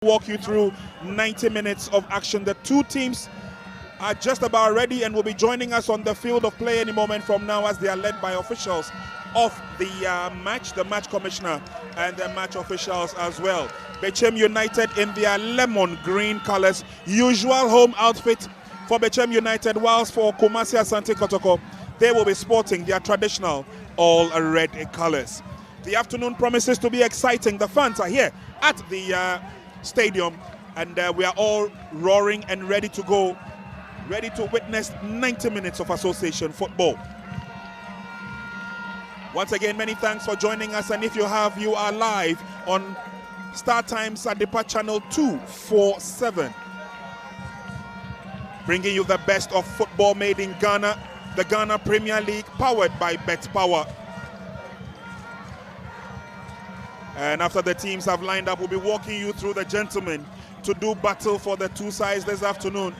Walk you through 90 minutes of action. The two teams are just about ready and will be joining us on the field of play any moment from now as they are led by officials of the match commissioner and the match officials as well. BECHEM United in their lemon green colors, usual home outfit for BECHEM United, whilst for Kumasi Asante KOTOKO they will be sporting their traditional all red colors. The afternoon promises to be exciting. The fans are here at the stadium and we are all roaring and ready to go, ready to witness 90 minutes of association football. Once again, many thanks for joining us, and if you are live on Star Times Adepa channel 247, bringing you the best of football made in Ghana, the Ghana Premier League, powered by Bet Power. And after the teams have lined up, we'll be walking you through the gentlemen to do battle for the two sides this afternoon.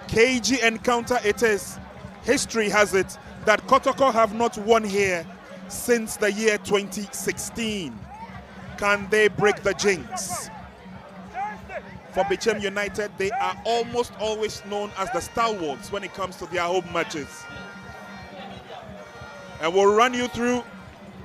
KG encounter it is. History has it that KOTOKO have not won here since the year 2016. Can they break the jinx? For BECHEM United, they are almost always known as the stalwarts when it comes to their home matches. And we'll run you through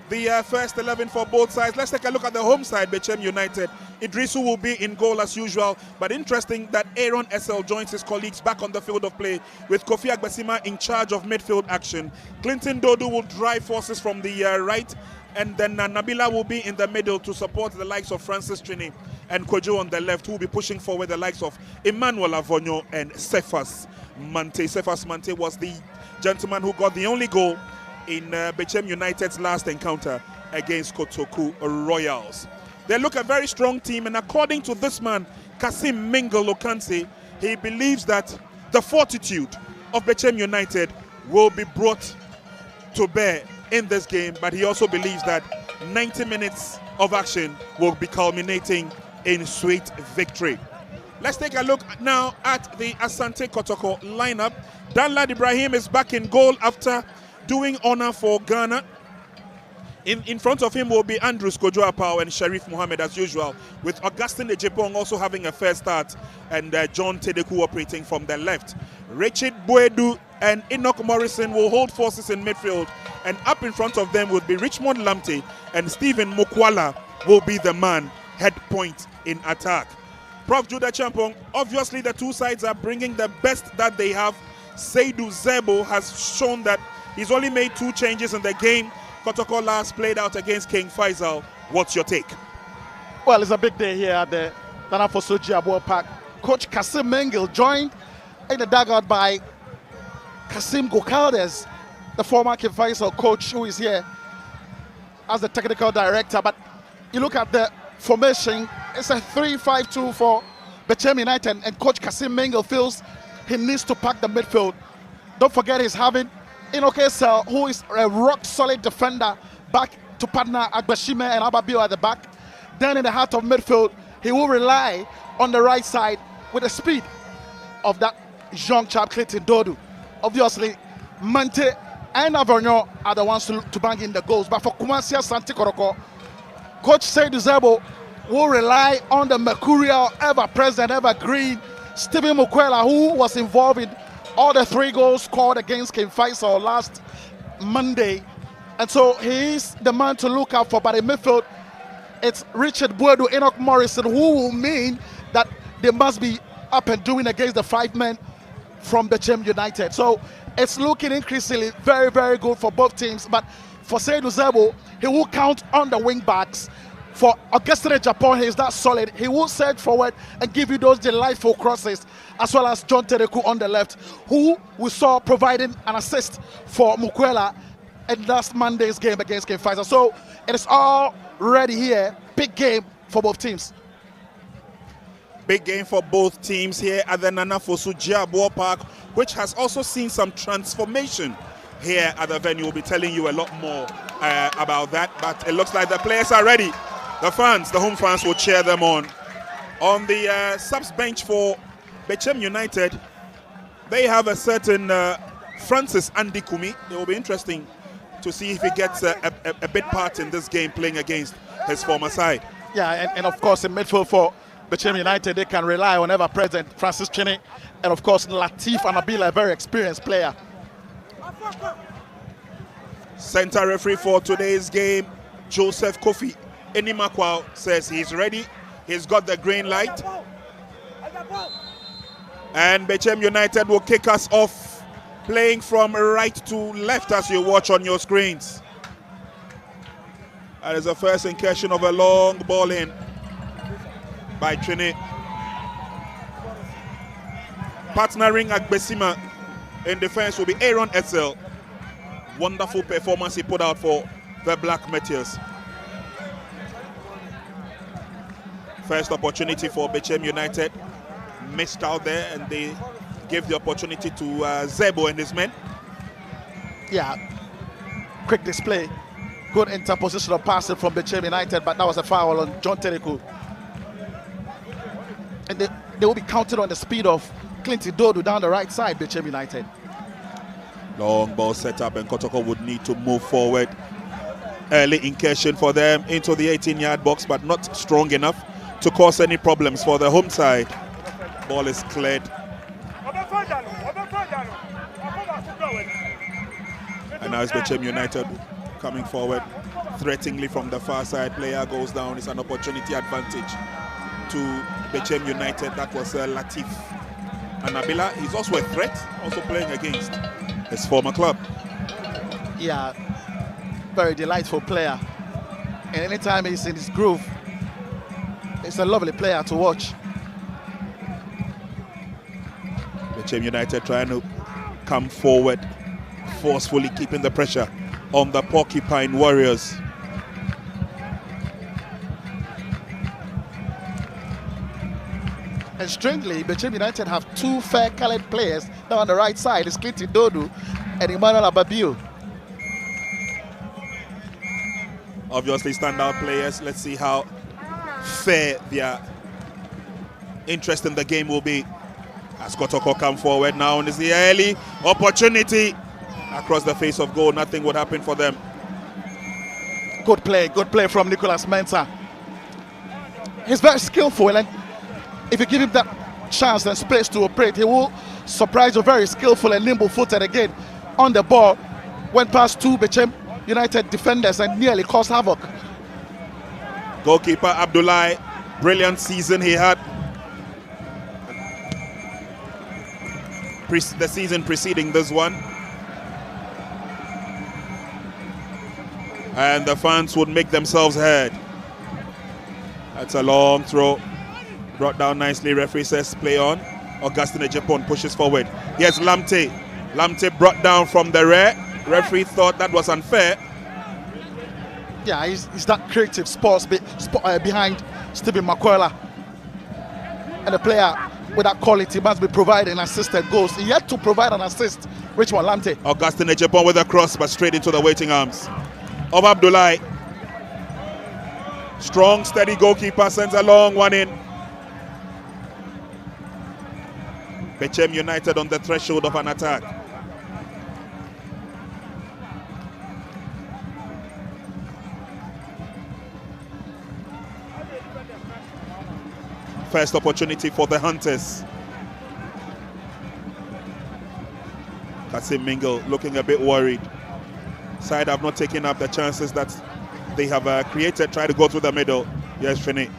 the first 11 for both sides. Let's take a look at the home side, BECHEM United. Idrisu will be in goal as usual, but interesting that Aaron SL joins his colleagues back on the field of play with Kofi Agbasima in charge of midfield action. Clinton Dodu will drive forces from the right, and then Nabila will be in the middle to support the likes of Francis Trini and Kojo on the left, who will be pushing forward the likes of Emmanuel Avonyo and Cephas Mante. Cephas Mante was the gentleman who got the only goal in BECHEM United's last encounter against KOTOKO Royals. They look a very strong team, and according to this man, Kasim Mingle Lokansi, he believes that the fortitude of BECHEM United will be brought to bear in this game, but he also believes that 90 minutes of action will be culminating in sweet victory. Let's take a look now at the Asante KOTOKO lineup. Danlad Ibrahim is back in goal after doing honor for Ghana. In front of him will be Andrews Kojo Apau and Sharif Mohammed as usual, with Augustine Ejepong also having a fair start and John Tedeku operating from the left. Richard Boedu and Enoch Morrison will hold forces in midfield, and up in front of them will be Richmond Lamte, and Stephen Mukwala will be the man head point in attack. Prof. Judah Champong, obviously the two sides are bringing the best that they have. Seydou Zebo has shown that he's only made 2 changes in the game KOTOKO last played out against King Faisal. What's your take? Well, it's a big day here at the Nana Fosuji Abuo Park. Coach Kasim Mengel joined in the dugout by Kasim Gokaldes, the former King Faisal coach, who is here as the technical director. But you look at the formation, it's a 3-5-2 for BECHEM United, and Coach Kasim Mengel feels he needs to pack the midfield. Don't forget he's having Inokesel, who is a rock-solid defender, back to partner Agbashime and Ababio at the back. Then in the heart of midfield, he will rely on the right side with the speed of that young chap, Clinton Dodu. Obviously, Mante and Avonyo are the ones to bang in the goals. But for Kumasi Asante KOTOKO, Coach Seydou Zebo will rely on the mercurial, ever-present, ever-green Stephen Mukwala, who was involved in all the 3 goals scored against King Faisal last Monday. And so he's the man to look out for. But in midfield, it's Richard Boedu, Enoch Morrison, who will mean that they must be up and doing against the 5 men from BECHEM United. So it's looking increasingly very, very good for both teams. But for Seydou Zebo, he will count on the wing backs. For Augustine Japan, he is that solid. He will surge forward and give you those delightful crosses, as well as John Tedeku on the left, who we saw providing an assist for Mukwela in last Monday's game against King Faisal. So it is all ready here. Big game for both teams. Big game for both teams here at the Nana Fosuji Abuo Park, which has also seen some transformation here at the venue. We'll be telling you a lot more about that, but it looks like the players are ready. The fans, the home fans, will cheer them on. On the subs bench for BECHEM United, they have a certain Francis Andy Kumi. It will be interesting to see if he gets a bit part in this game playing against his former side. Yeah, and of course in midfield for BECHEM United, they can rely on ever-present Francis Chini and, of course, Latif Anabila, a very experienced player. Center referee for today's game, Joseph Kofi Enimakwa, says he's ready. He's got the green light. And BECHEM United will kick us off, playing from right to left as you watch on your screens. That is the first incursion of a long ball in by Chini. Partnering Agbesima in defense will be Aaron Essel. Wonderful performance he put out for the Black Meteors. First opportunity for BECHEM United. Missed out there, and they gave the opportunity to Zebo and his men. Yeah, quick display. Good interpositional passing from BECHEM United, but that was a foul on John Tereku. And they will be counted on the speed of Clinton Dodu down the right side, BECHEM United. Long ball set up, and KOTOKO would need to move forward. Early incursion for them into the 18-yard box, but not strong enough to cause any problems for the home side. Ball is cleared. And now it's BECHEM United coming forward threateningly from the far side. Player goes down. It's an opportunity advantage to BECHEM United. That was Latif Anabila. He's also a threat, also playing against his former club. Yeah, very delightful player. And anytime he's in his groove, it's a lovely player to watch. BECHEM United trying to come forward, forcefully keeping the pressure on the Porcupine Warriors. And strangely, BECHEM United have two fair-colored players down on the right side. It's Clinton Dodu and Emmanuel Ababiu. Obviously standout players. Let's see how fair their interest in the game will be as KOTOKO come forward now. And it's the early opportunity across the face of goal. Nothing would happen for them. Good play from Nicholas Mensah. He's very skillful, and if you give him that chance and space to operate, he will surprise you. Very skillful and nimble-footed again on the ball. Went past two BECHEM United defenders and nearly caused havoc. Goalkeeper Abdullahi, brilliant season he had. The season preceding this one. And the fans would make themselves heard. That's a long throw. Brought down nicely. Referee says play on. Augustine Ejepon pushes forward. Here's Lamte. Lamte brought down from the rear. Referee thought that was unfair. Yeah, he's that creative behind Stephen Makwela. And the player with that quality must be providing assisted goals. He had to provide an assist. Richmond Lamte. Augustine Ejepon with a cross, but straight into the waiting arms of Abdullahi. Strong, steady goalkeeper sends a long one in. BECHEM United on the threshold of an attack. First opportunity for the Hunters. Kasim Mingle looking a bit worried. Side have not taken up the chances that they have created. Try to go through the middle. Yes, Fini.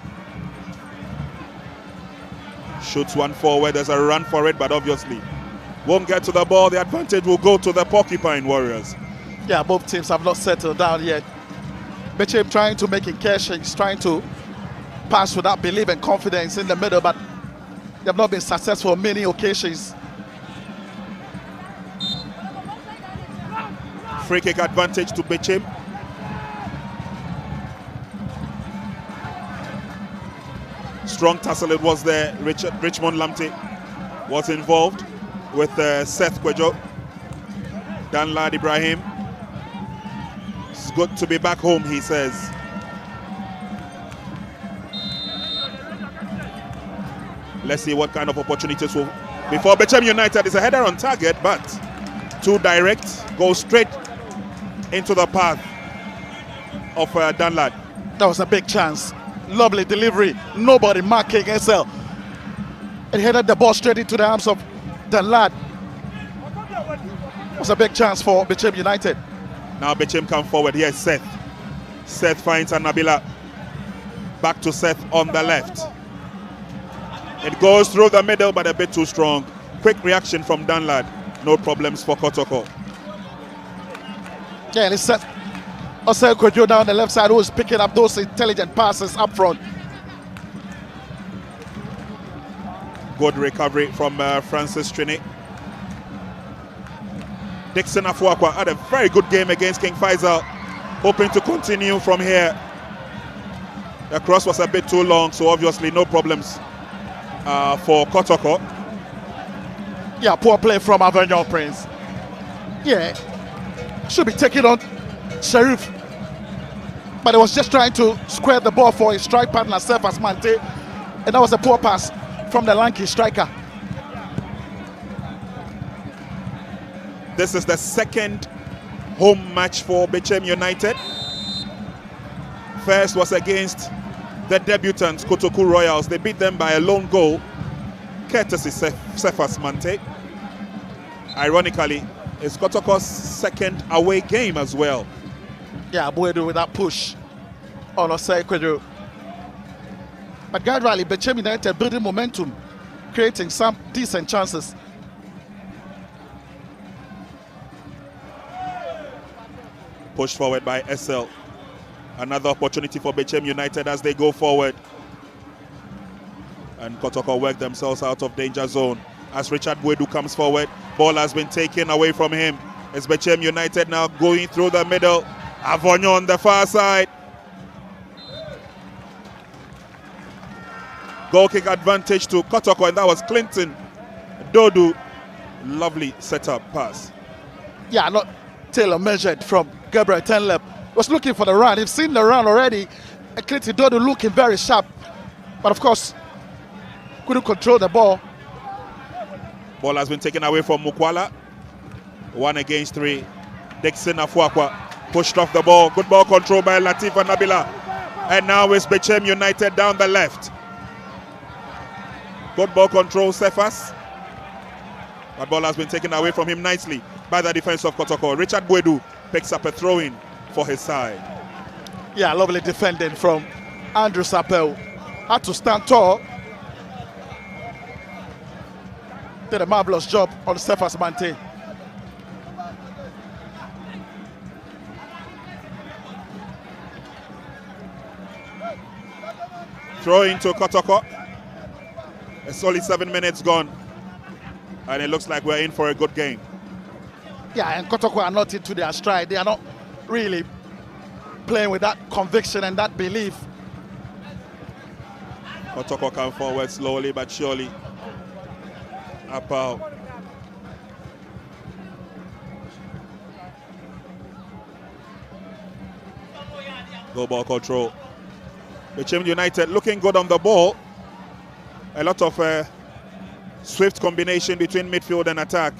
Shoots one forward. There's a run for it, but obviously won't get to the ball. The advantage will go to the Porcupine Warriors. Yeah, both teams have not settled down yet. BECHEM trying to make incursions, trying to pass with that belief and confidence in the middle, but they have not been successful on many occasions. Free kick advantage to BECHEM. Strong tussle it was there. Richmond Lamte was involved with Seth Kwejo. Danlad Ibrahim. It's good to be back home, he says. Let's see what kind of opportunities will before BECHEM United. Is a header on target, but too direct, goes straight into the path of Danlad. That was a big chance. Lovely delivery. Nobody marking SL. And headed the ball straight into the arms of the lad. It was a big chance for BECHEM United. Now BECHEM come forward. Here's Seth. Seth finds Nabila. Back to Seth on the left. It goes through the middle, but a bit too strong. Quick reaction from Danlad. No problems for KOTOKO. Yeah, and it's Seth Kojo down the left side, who is picking up those intelligent passes up front. Good recovery from Francis Trini. Dixon Afuakwa had a very good game against King Faisal, hoping to continue from here. The cross was a bit too long, so obviously no problems for KOTOKO. Yeah, poor play from Avignon Prince. Yeah, should be taking on Sheriff, but he was just trying to square the ball for his strike partner, Cephas Mante, and that was a poor pass from the lanky striker. This is the second home match for BECHEM United. First was against the debutants, KOTOKO Royals. They beat them by a lone goal, courtesy Cephas Mante. Ironically, it's KOTOKO's second away game as well. Yeah, Boedu with that push on Osei Kwedu. But gradually, BECHEM United building momentum, creating some decent chances. Pushed forward by SL. Another opportunity for BECHEM United as they go forward. And KOTOKO work themselves out of danger zone. As Richard Boedu comes forward, ball has been taken away from him. It's BECHEM United now going through the middle. Avognon on the far side. Goal kick advantage to KOTOKO, and that was Clinton Dodu. Lovely setup pass. Yeah, not tailor measured from Gabriel Tenlep. Was looking for the run. You've seen the run already. And Clinton Dodu looking very sharp, but of course couldn't control the ball. Ball has been taken away from Mukwala. 1 against 3. Dixon Afuakwa pushed off the ball. Good ball control by Latifa Nabila. And now it's BECHEM United down the left. Good ball control, Cephas. But ball has been taken away from him nicely by the defense of KOTOKO. Richard Boedu picks up a throw-in for his side. Yeah, lovely defending from Andrew Sapel. Had to stand tall. Did a marvelous job on Cephas Mante. Throw into KOTOKO. It's only 7 minutes gone. And it looks like we're in for a good game. Yeah, and KOTOKO are not into their stride. They are not really playing with that conviction and that belief. KOTOKO come forward slowly but surely. Up out. Go ball control. BECHEM United looking good on the ball. A lot of swift combination between midfield and attack.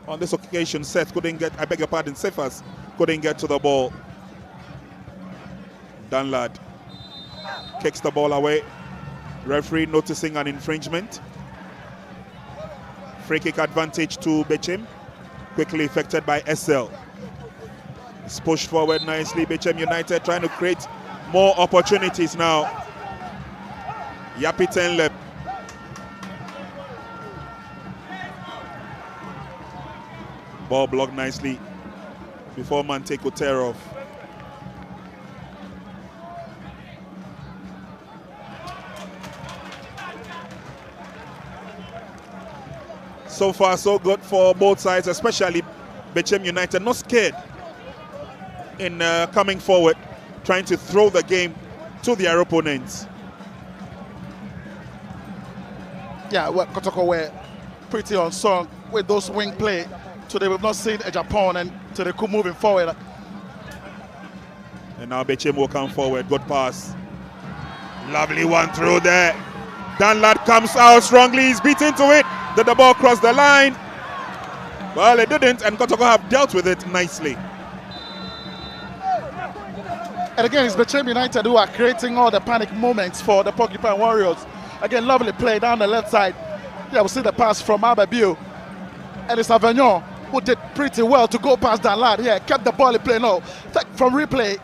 On this occasion, Seth couldn't get, I beg your pardon, Cephas couldn't get to the ball. Danlad kicks the ball away. Referee noticing an infringement. Free kick advantage to BECHEM. Quickly effected by SL. It's pushed forward nicely. BECHEM United trying to create more opportunities now. Yapi Tenlep. Ball blocked nicely before Mante could tear off. So far, so good for both sides, especially BECHEM United. Not scared in coming forward, trying to throw the game to their opponents. Yeah, well, KOTOKO were pretty on song with those wing play. Today we've not seen a Japan, and so they could moving forward. And now BECHEM will come forward. Good pass. Lovely one through there. Danlad comes out strongly. He's beaten to it. Did the ball cross the line? Well, it didn't, and KOTOKO have dealt with it nicely. And again, it's BECHEM United who are creating all the panic moments for the Porcupine Warriors. Again, lovely play down the left side. Yeah, we see the pass from Ababiu. And it's Avignon who did pretty well to go past that lad here. Kept the ball in play. No, from replay,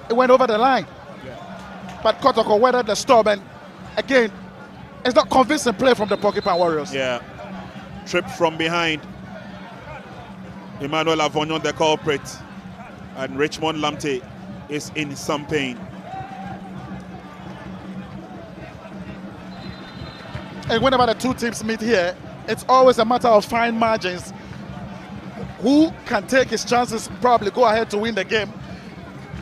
it went over the line. Yeah. But KOTOKO weathered the storm, and again, it's not convincing play from the Porcupine Warriors. Yeah, trip from behind. Emmanuel Avignon, the culprit, and Richmond Lamptey is in some pain. And whenever the two teams meet here, it's always a matter of fine margins. Who can take his chances, probably go ahead to win the game.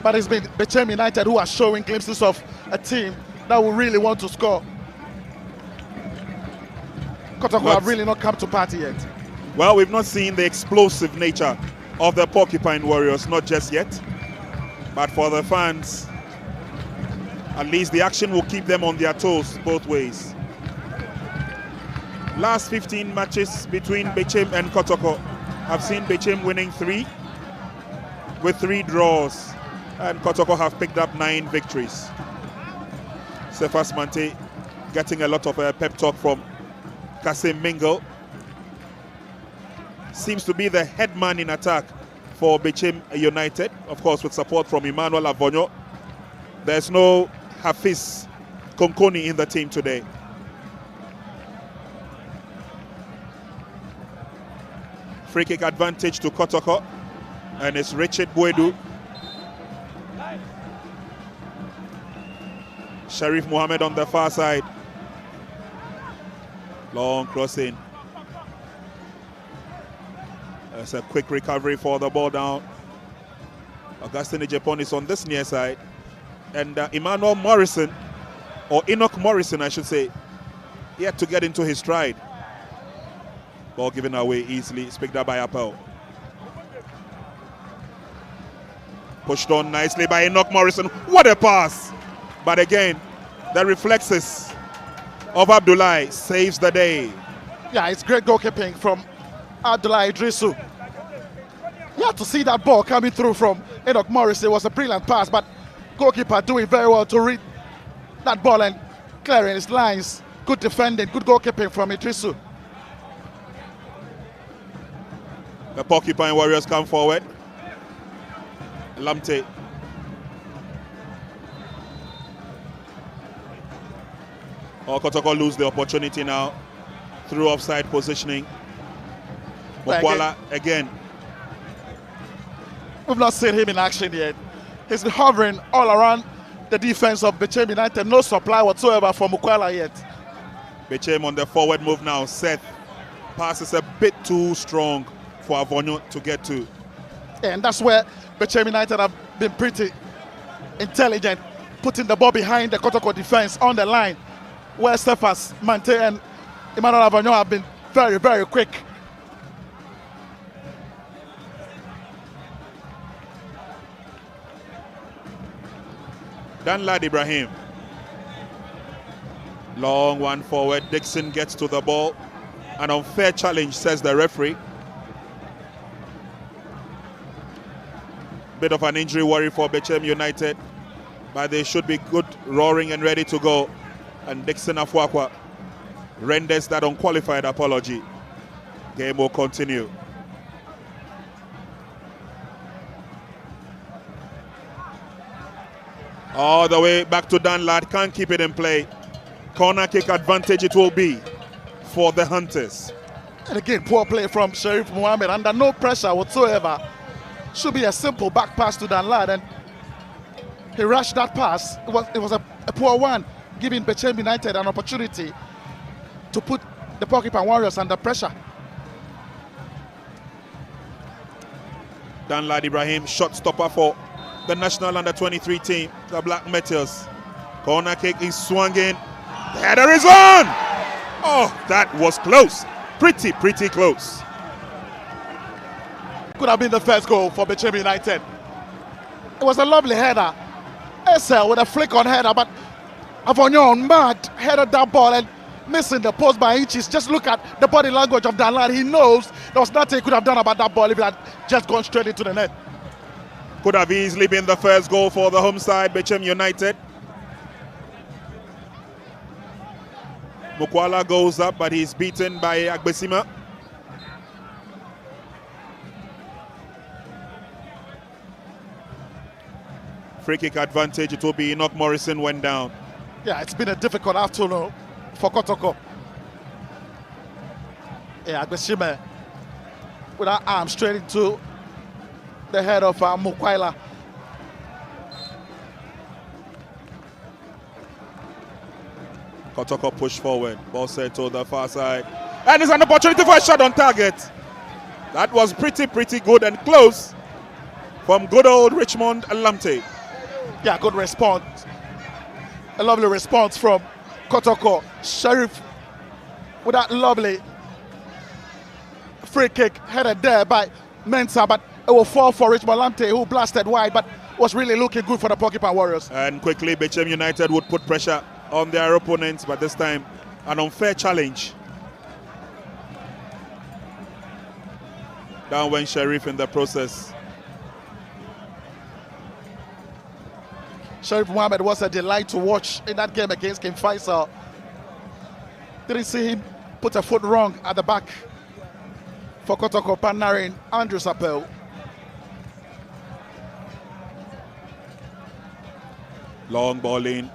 But it's been BECHEM United who are showing glimpses of a team that will really want to score. KOTOKO have really not come to party yet. Well, we've not seen the explosive nature of the Porcupine Warriors, not just yet. But for the fans, at least the action will keep them on their toes both ways. Last 15 matches between BECHEM and KOTOKO, I've seen BECHEM winning 3 with 3 draws, and KOTOKO have picked up 9 victories. Cephas Mante getting a lot of pep talk from Kasim Mingle. Seems to be the head man in attack for BECHEM United, of course with support from Emmanuel Avignon. There's no Hafiz Konkoni in the team today. Free kick advantage to KOTOKO, and it's Richard Boedu. Sharif Mohammed on the far side. Long crossing. There's a quick recovery for the ball down. Augustine Ejepon is on this near side. And Emmanuel Morrison, or Enoch Morrison I should say, yet to get into his stride. Ball given away easily. It's picked up by Appel. Pushed on nicely by Enoch Morrison. What a pass! But again, the reflexes of Abdullahi saves the day. Yeah, it's great goalkeeping from Abdullahi Idrisu. You had to see that ball coming through from Enoch Morrison. It was a brilliant pass, but goalkeeper doing very well to read that ball and clearing his lines. Good defending, good goalkeeping from Idrisu. The Porcupine Warriors come forward. Lamptey. KOTOKO lose the opportunity now through offside positioning. Mokwala again. We've not seen him in action yet. He's been hovering all around the defense of BECHEM United. No supply whatsoever for Mokwala yet. BECHEM on the forward move now. Seth passes a bit too strong for Avignon to get to. And that's where BECHEM United have been pretty intelligent, putting the ball behind the KOTOKO defense on the line, where Cephas Mante and Emmanuel Avignon have been very, very quick. Danlad Ibrahim. Long one forward. Dixon gets to the ball. An unfair challenge, says the referee. Bit of an injury worry for BECHEM United, but they should be good, roaring and ready to go. And Dixon Afuakwa renders that unqualified apology. Game will continue. All the way back to Danlad, can't keep it in play. Corner kick advantage it will be for the Hunters. And again, poor play from Sharif Mohammed under no pressure whatsoever. Should be a simple back pass to Danlad, and he rushed that pass. It was a poor one, giving BECHEM United an opportunity to put the Porcupine Warriors under pressure. Danlad Ibrahim, shot stopper for the national under-23 team, the Black Meteors. Corner kick is swung in. The header is on! Oh, that was close. Pretty close. Could have been the first goal for BECHEM United. It was a lovely header. SL with a flick on header, but Avignon mad headed that ball and missing the post by inches. Just look at the body language of Danlad. He knows there was nothing he could have done about that ball if it had just gone straight into the net. Could have easily been the first goal for the home side, BECHEM United. Mukwala goes up, but he's beaten by Agbesima. Free kick advantage, it will be Enoch Morrison went down. Yeah, it's been a difficult afternoon for KOTOKO. Yeah, Agbesima with that arm straight into the head of Mukwala. KOTOKO push forward, ball set to the far side. And it's an opportunity for a shot on target. That was pretty good and close from good old Richmond Lamte. Yeah, good response. A lovely response from KOTOKO. Sheriff with that lovely free kick headed there by Mensah, but it will fall for Richmond Lamte, who blasted wide, but was really looking good for the Porcupine Warriors. And quickly, BECHEM United would put pressure on their opponents, but this time an unfair challenge. Down went Sheriff in the process. Sheriff Mohammed was a delight to watch in that game against King Faisal. Didn't see him put a foot wrong at the back for KOTOKO, partnering Andrew Sapel. Long ball in.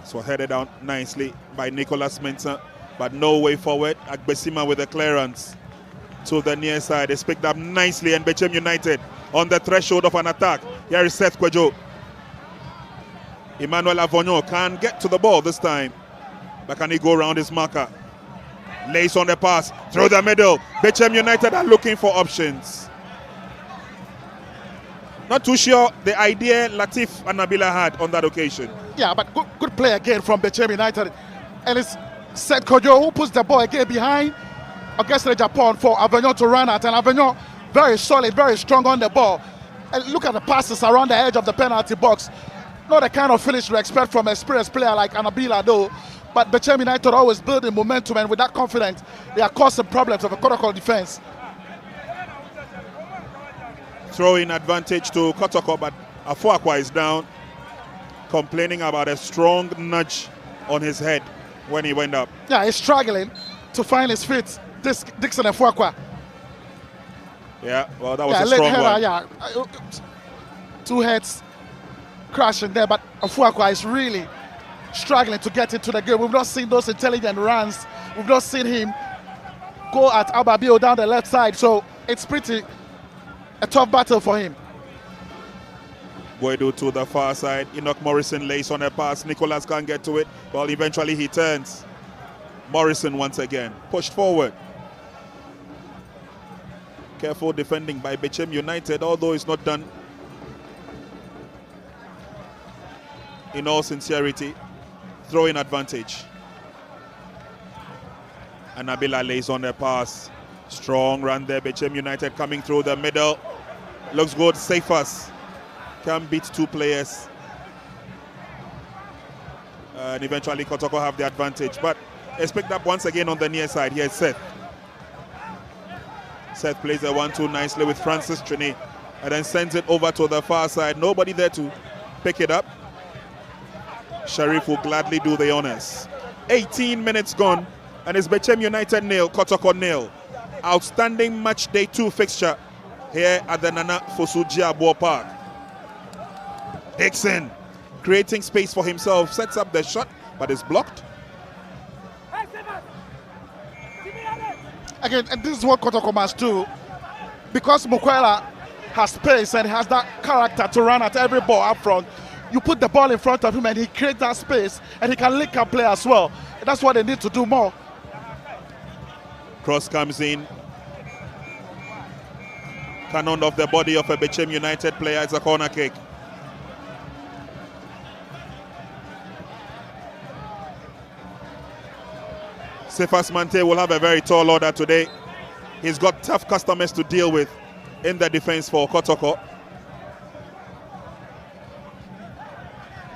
So headed out nicely by Nicholas Mensah, but no way forward. Agbesima with the clearance to the near side. It's picked up nicely, and BECHEM United on the threshold of an attack. Here is Seth Kwejo. Emmanuel Avognon can't get to the ball this time, but can he go around his marker? Lays on the pass through the middle. BECHEM United are looking for options. Not too sure the idea Latif and Nabila had on that occasion. Yeah, but good play again from BECHEM United. And it's Seth Kojo who puts the ball again behind Auguste Japan for Avognon to run at. And Avognon very solid, very strong on the ball. And look at the passes around the edge of the penalty box. Not the kind of finish you expect from an experienced player like Anabila though. But BECHEM United always building momentum, and with that confidence, they are causing problems of a KOTOKO defense. Throw-in advantage to KOTOKO, but Afuakwa is down, complaining about a strong nudge on his head when he went up. Yeah, he's struggling to find his feet, Dixon Afuakwa. Yeah, well, that was a strong header, one. Yeah, two heads crashing there, but Afuakwa is really struggling to get into the game. We've not seen those intelligent runs. We've not seen him go at Albabio down the left side, so it's pretty a tough battle for him. Guedo to the far side. Enoch Morrison lays on a pass. Nicholas can't get to it. Well, eventually he turns. Morrison once again pushed forward. Careful defending by BECHEM United, although it's not done in all sincerity. Throwing advantage. And Nabila lays on the pass. Strong run there. BECHEM United coming through the middle. Looks good. Safas can beat two players. And eventually KOTOKO have the advantage. But it's picked up once again on the near side. Here's Seth. Seth plays the 1-2 nicely with Francis Trini. And then sends it over to the far side. Nobody there to pick it up. Sheriff will gladly do the honors. 18 minutes gone. And it's BECHEM United 0, KOTOKO 0. Outstanding match day 2 fixture here at the Nana Fosu Park. Dixon creating space for himself, sets up the shot, but is blocked. Again, and this is what KOTOKO must do, because Mukwala has space and has that character to run at every ball up front. You put the ball in front of him and he creates that space, and he can link up play as well. And that's what they need to do more. Cross comes in. Cannon off the body of a BECHEM United player. It's a corner kick. Cephas Mante will have a very tall order today. He's got tough customers to deal with in the defense for KOTOKO.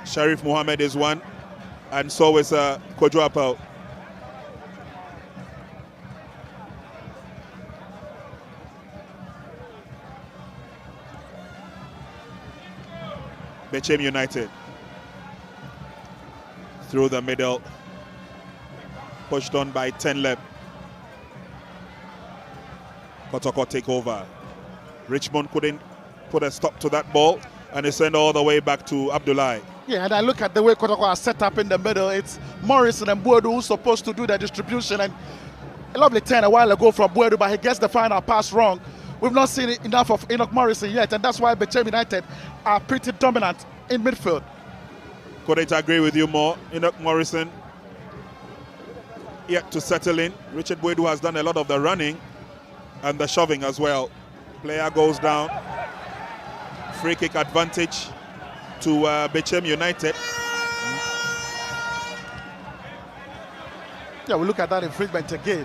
Sheriff Mohammed is one, and so is Kojo Apel. BECHEM United. Through the middle. Pushed on by Tenleb. KOTOKO take over. Richmond couldn't put a stop to that ball, and they send all the way back to Abdullahi. Yeah, and I look at the way KOTOKO are set up in the middle. It's Morrison and Buedu who's supposed to do the distribution, and a lovely turn a while ago from Buedu, but he gets the final pass wrong. We've not seen enough of Enoch Morrison yet, and that's why BECHEM United are pretty dominant in midfield. Couldn't agree with you more. Enoch Morrison yet to settle in. Richard Buedu has done a lot of the running and the shoving as well. Player goes down. Free kick advantage to BECHEM United. Yeah, we look at that infringement again.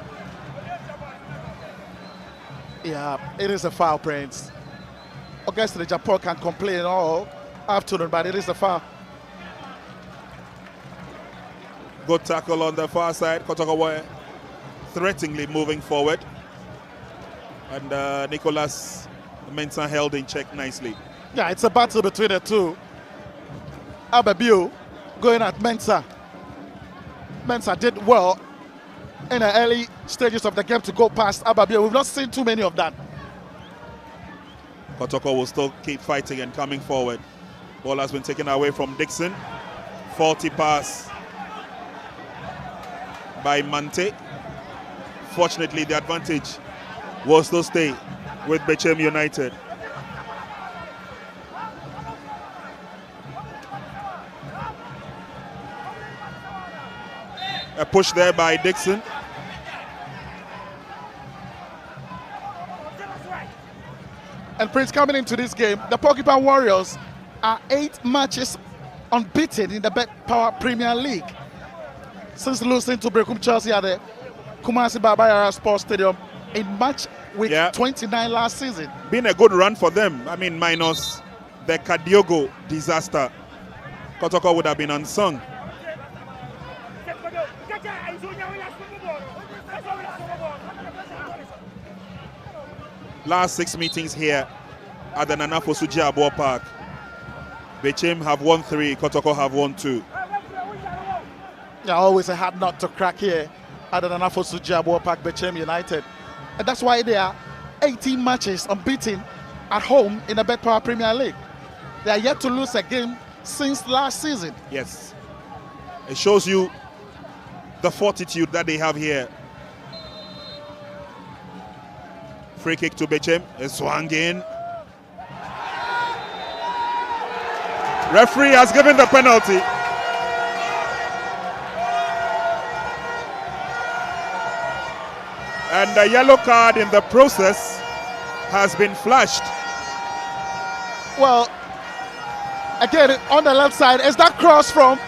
Yeah, it is a foul, Prince. Obviously, Japan can complain all afternoon, but it is a foul. Good tackle on the far side. KOTOKO threateningly moving forward. And Nicholas Mensah held in check nicely. Yeah, it's a battle between the two. Ababiu going at Mensah. Mensah did well in the early stages of the game to go past Ababiu. We've not seen too many of that. KOTOKO will still keep fighting and coming forward. Ball has been taken away from Dixon. Faulty pass by Mante. Fortunately, the advantage will still stay with BECHEM United. A push there by Dixon. And Prince, coming into this game, the Porcupine Warriors are 8 matches unbeaten in the Bet Power Premier League since losing to Brekum Chelsea at the Kumasi Babayara Sports Stadium in March week 29 last season. Been a good run for them. I mean, minus the Kadiogo disaster. KOTOKO would have been unsung. Last 6 meetings here at the Nana Fosuji Aboa Park. BECHEM have won 3, KOTOKO have won 2. Yeah, always a hard nut to crack here at the Nana Fosuji Aboa Park, BECHEM United. And that's why they are 18 matches unbeaten at home in the Bet Power Premier League. They are yet to lose a game since last season. Yes. It shows you the fortitude that they have here. Free kick to BECHEM. It's swung in. Referee has given the penalty. And the yellow card in the process has been flashed. Well, again, on the left side, is that cross from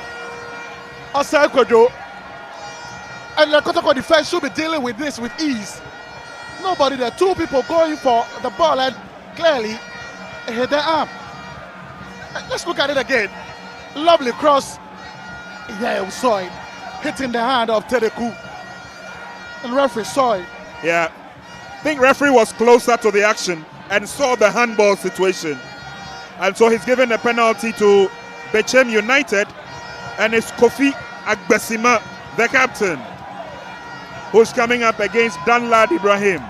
Osei Kwedo? And the KOTOKO defense should be dealing with this with ease. Nobody there, 2 people going for the ball, and clearly hit their arm. Let's look at it again. Lovely cross. Yeah, we saw it hitting the hand of Tedeku. And referee saw it. Yeah, I think referee was closer to the action and saw the handball situation. And so he's given a penalty to BECHEM United, and it's Kofi Agbesima, the captain, who's coming up against Danlad Ibrahim.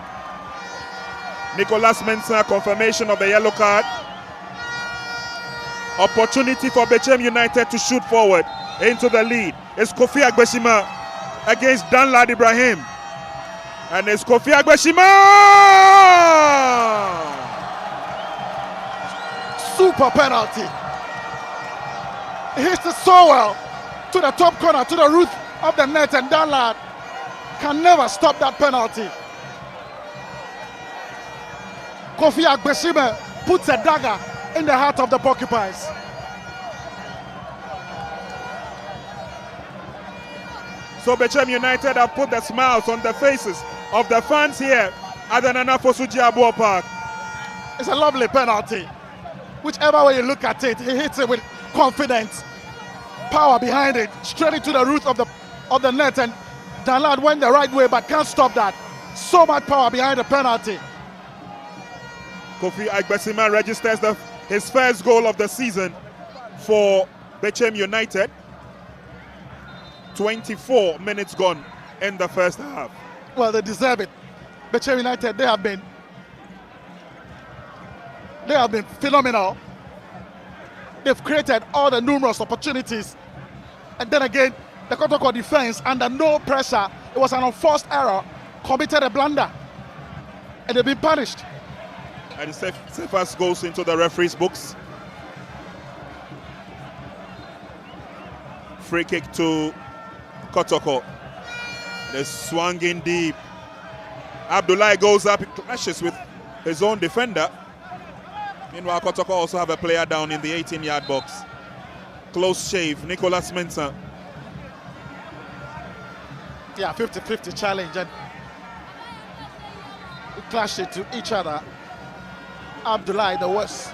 Nicholas Mensah, confirmation of the yellow card. Opportunity for BECHEM United to shoot forward into the lead. It's Kofi Agbesima against Danlad Ibrahim. And it's Kofi Agbesima! Super penalty. He hits it so well to the top corner, to the roof of the net, and Danlad can never stop that penalty. Kofi Agbesima puts a dagger in the heart of the Porcupines. So BECHEM United have put the smiles on the faces of the fans here at the Nana Fosuji Aboa Park. It's a lovely penalty. Whichever way you look at it, he hits it with confidence, power behind it, straight into the root of the net, and Danlad went the right way but can't stop that. So much power behind the penalty. Kofi Agbesima registers his first goal of the season for BECHEM United. 24 minutes gone in the first half. Well, they deserve it. BECHEM United, they have been phenomenal. They've created all the numerous opportunities. And then again, the KOTOKO defense, under no pressure, it was an unforced error, committed a blunder. And they've been punished. And the safest goes into the referee's books. Free kick to KOTOKO. They're swung in deep. Abdullahi goes up, he clashes with his own defender. Meanwhile, KOTOKO also have a player down in the 18-yard box. Close shave, Nicolas Mensah. Yeah, 50-50 challenge, and we clashed it to each other. Abdullahi, the worst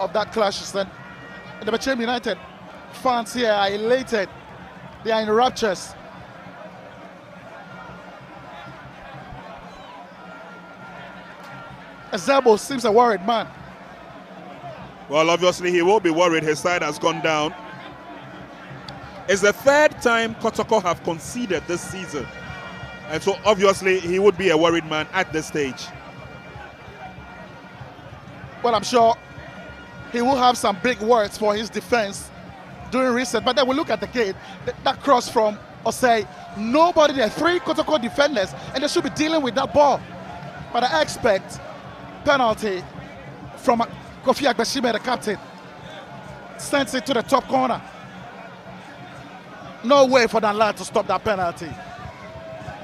of that clash. And the BECHEM United fans here are elated. They are in raptures. Azabo seems a worried man. Well, obviously he will be worried. His side has gone down. It's the third time KOTOKO have conceded this season. And so obviously he would be a worried man at this stage. Well, I'm sure he will have some big words for his defense during reset. But then we look at the gate, that cross from Osei. Nobody there, 3 KOTOKO defenders, and they should be dealing with that ball. But I expect penalty from Kofi Agbeshime, the captain. Sends it to the top corner. No way for that lad to stop that penalty.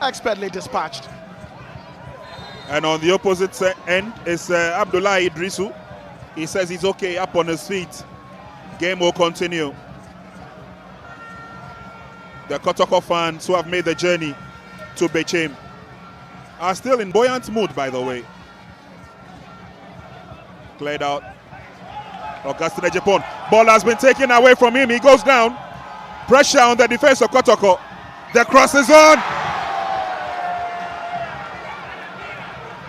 Expertly dispatched. And on the opposite end is Abdullahi Idrisu. He says he's okay, up on his feet. Game will continue. The KOTOKO fans who have made the journey to BECHEM are still in buoyant mood, by the way. Cleared out. Augustine Ejepon. Ball has been taken away from him. He goes down. Pressure on the defense of KOTOKO. The cross is on.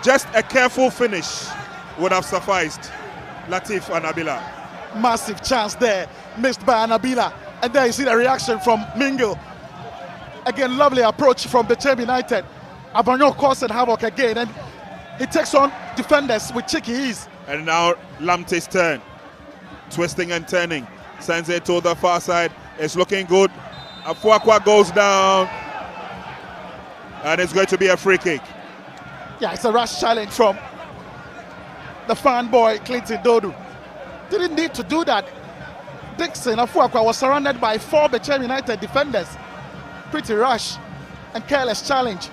Just a careful finish would have sufficed. Latif Anabila. Massive chance there, missed by Anabila. And there you see the reaction from Mingle. Again, lovely approach from BECHEM United. Abanyo causing havoc again, and he takes on defenders with cheeky ease. And now Lamte's turn. Twisting and turning. Sends it to the far side. It's looking good. Afuakwa goes down. And it's going to be a free kick. Yeah, it's a rash challenge from the fan boy, Clinton Dodu. Didn't need to do that. Dixon Afuakwa was surrounded by 4 BECHEM United defenders. Pretty rash and careless challenge.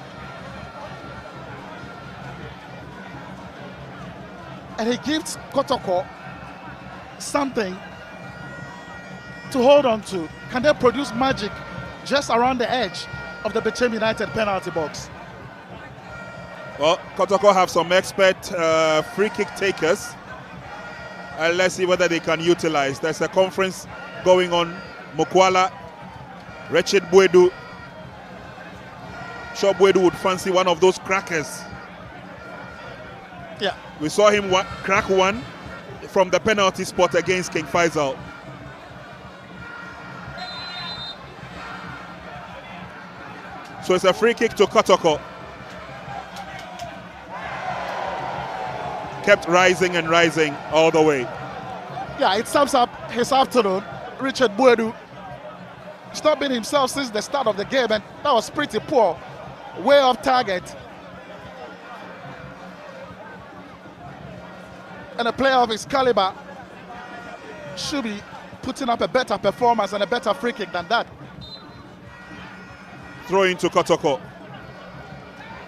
And he gives KOTOKO something to hold on to. Can they produce magic just around the edge of the BECHEM United penalty box? Well, KOTOKO have some expert free kick takers. And let's see whether they can utilize. There's a conference going on. Mokwala, Richard Bwedu. Sure, Bwedu would fancy one of those crackers. Yeah. We saw him crack one from the penalty spot against King Faisal. So it's a free kick to KOTOKO. Kept rising and rising all the way. Yeah, it sums up his afternoon. Richard Bwedu, he's not been himself since the start of the game, and that was pretty poor. Way off target. And a player of his caliber should be putting up a better performance and a better free kick than that. Throw into KOTOKO.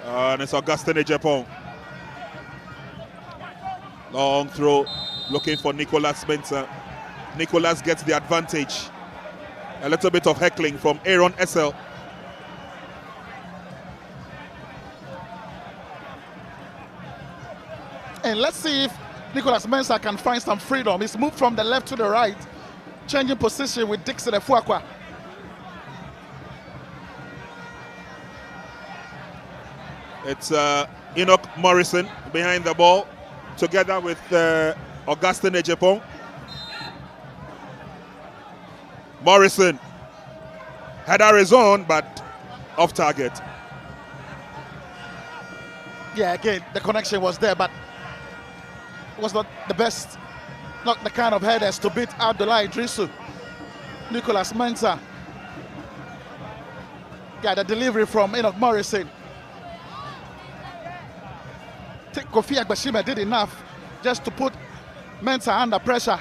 And it's Augustine Ejepon. Long throw, looking for Nicolas Spencer. Nicolas gets the advantage. A little bit of heckling from Aaron Essel. And let's see if Nicolas Mensah can find some freedom. He's moved from the left to the right, changing position with Dixon Afuakwa. It's Enoch Morrison behind the ball, together with Augustine Ejepong. Morrison. Header is on, but off target. Yeah, again, the connection was there, but it was not the best, not the kind of headers to beat Abdullah Idrisu. Nicholas Mensah. Yeah, the delivery from Enoch Morrison. I think Kofi Agbashime did enough just to put Mensah under pressure.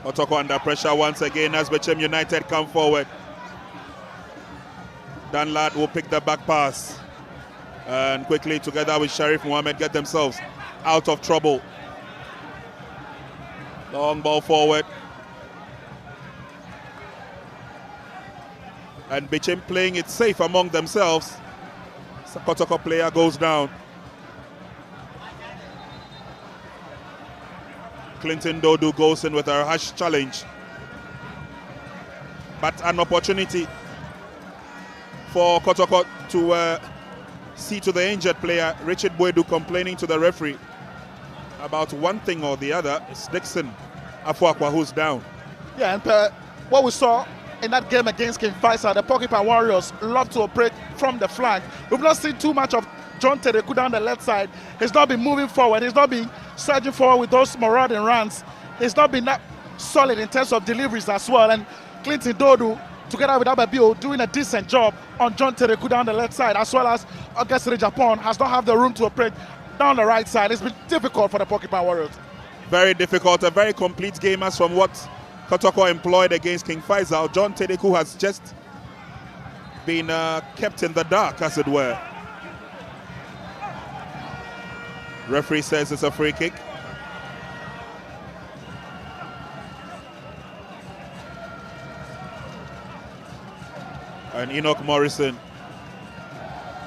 KOTOKO under pressure once again as BECHEM United come forward. Dan Lad will pick the back pass. And quickly, together with Sharif Mohammed, get themselves out of trouble. Long ball forward. And BECHEM playing it safe among themselves. So KOTOKO player goes down. Clinton Dodu goes in with a harsh challenge. But an opportunity for KOTOKO to see to the injured player, Richard Boedu, complaining to the referee about one thing or the other. It's Dixon Afuakwa who's down. Yeah, and what we saw in that game against King Faisal, the Porcupine Warriors love to operate from the flank. We've not seen too much of John Tedeku down the left side. He's not been moving forward. He's not been surging forward with those marauding runs. He's not been that solid in terms of deliveries as well. And Clinton Dodu, together with Ababio, doing a decent job on John Tedeku down the left side, as well as Augustine Ejepong has not had the room to operate down the right side. It's been difficult for the Porcupine Warriors. Very difficult, a very complete game as from what KOTOKO employed against King Faisal. John Tedeku has just been kept in the dark, as it were. Referee says it's a free kick. And Enoch Morrison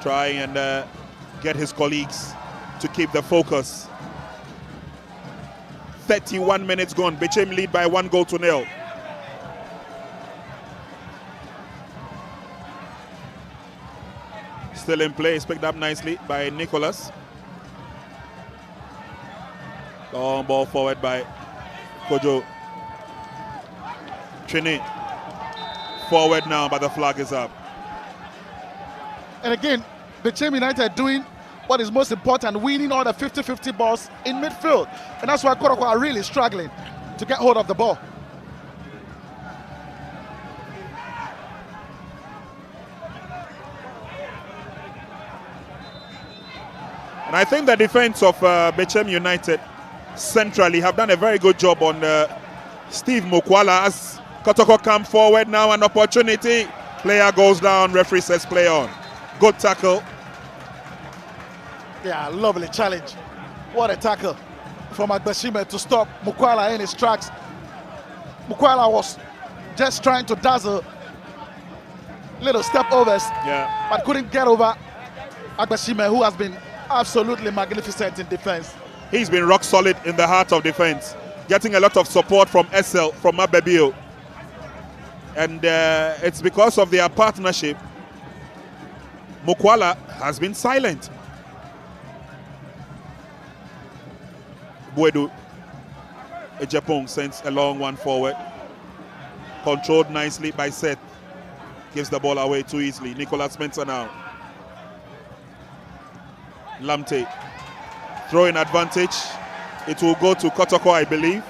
trying and get his colleagues to keep the focus. 31 minutes gone. BECHEM lead by 1-0. Still in play. It's picked up nicely by Nicholas. Long ball forward by Kojo. Trini forward now, but the flag is up. And again, BECHEM United doing what is most important, winning all the 50-50 balls in midfield. And that's why KOTOKO are really struggling to get hold of the ball. And I think the defense of BECHEM United centrally have done a very good job on Steve Mukwala as KOTOKO come forward now. An opportunity. Player goes down. Referee says play on. Good tackle. Yeah, lovely challenge. What a tackle from Agbashime to stop Mukwala in his tracks. Mukwala was just trying to dazzle little step overs, but couldn't get over Agbashime, who has been absolutely magnificent in defense. He's been rock solid in the heart of defense, getting a lot of support from SL, from Ababio. And it's because of their partnership. Mukwala has been silent. Boedu Ejepong sends a long one forward. Controlled nicely by Seth. Gives the ball away too easily. Nicholas Mensah now. Lamte. Throwing advantage. It will go to KOTOKO, I believe.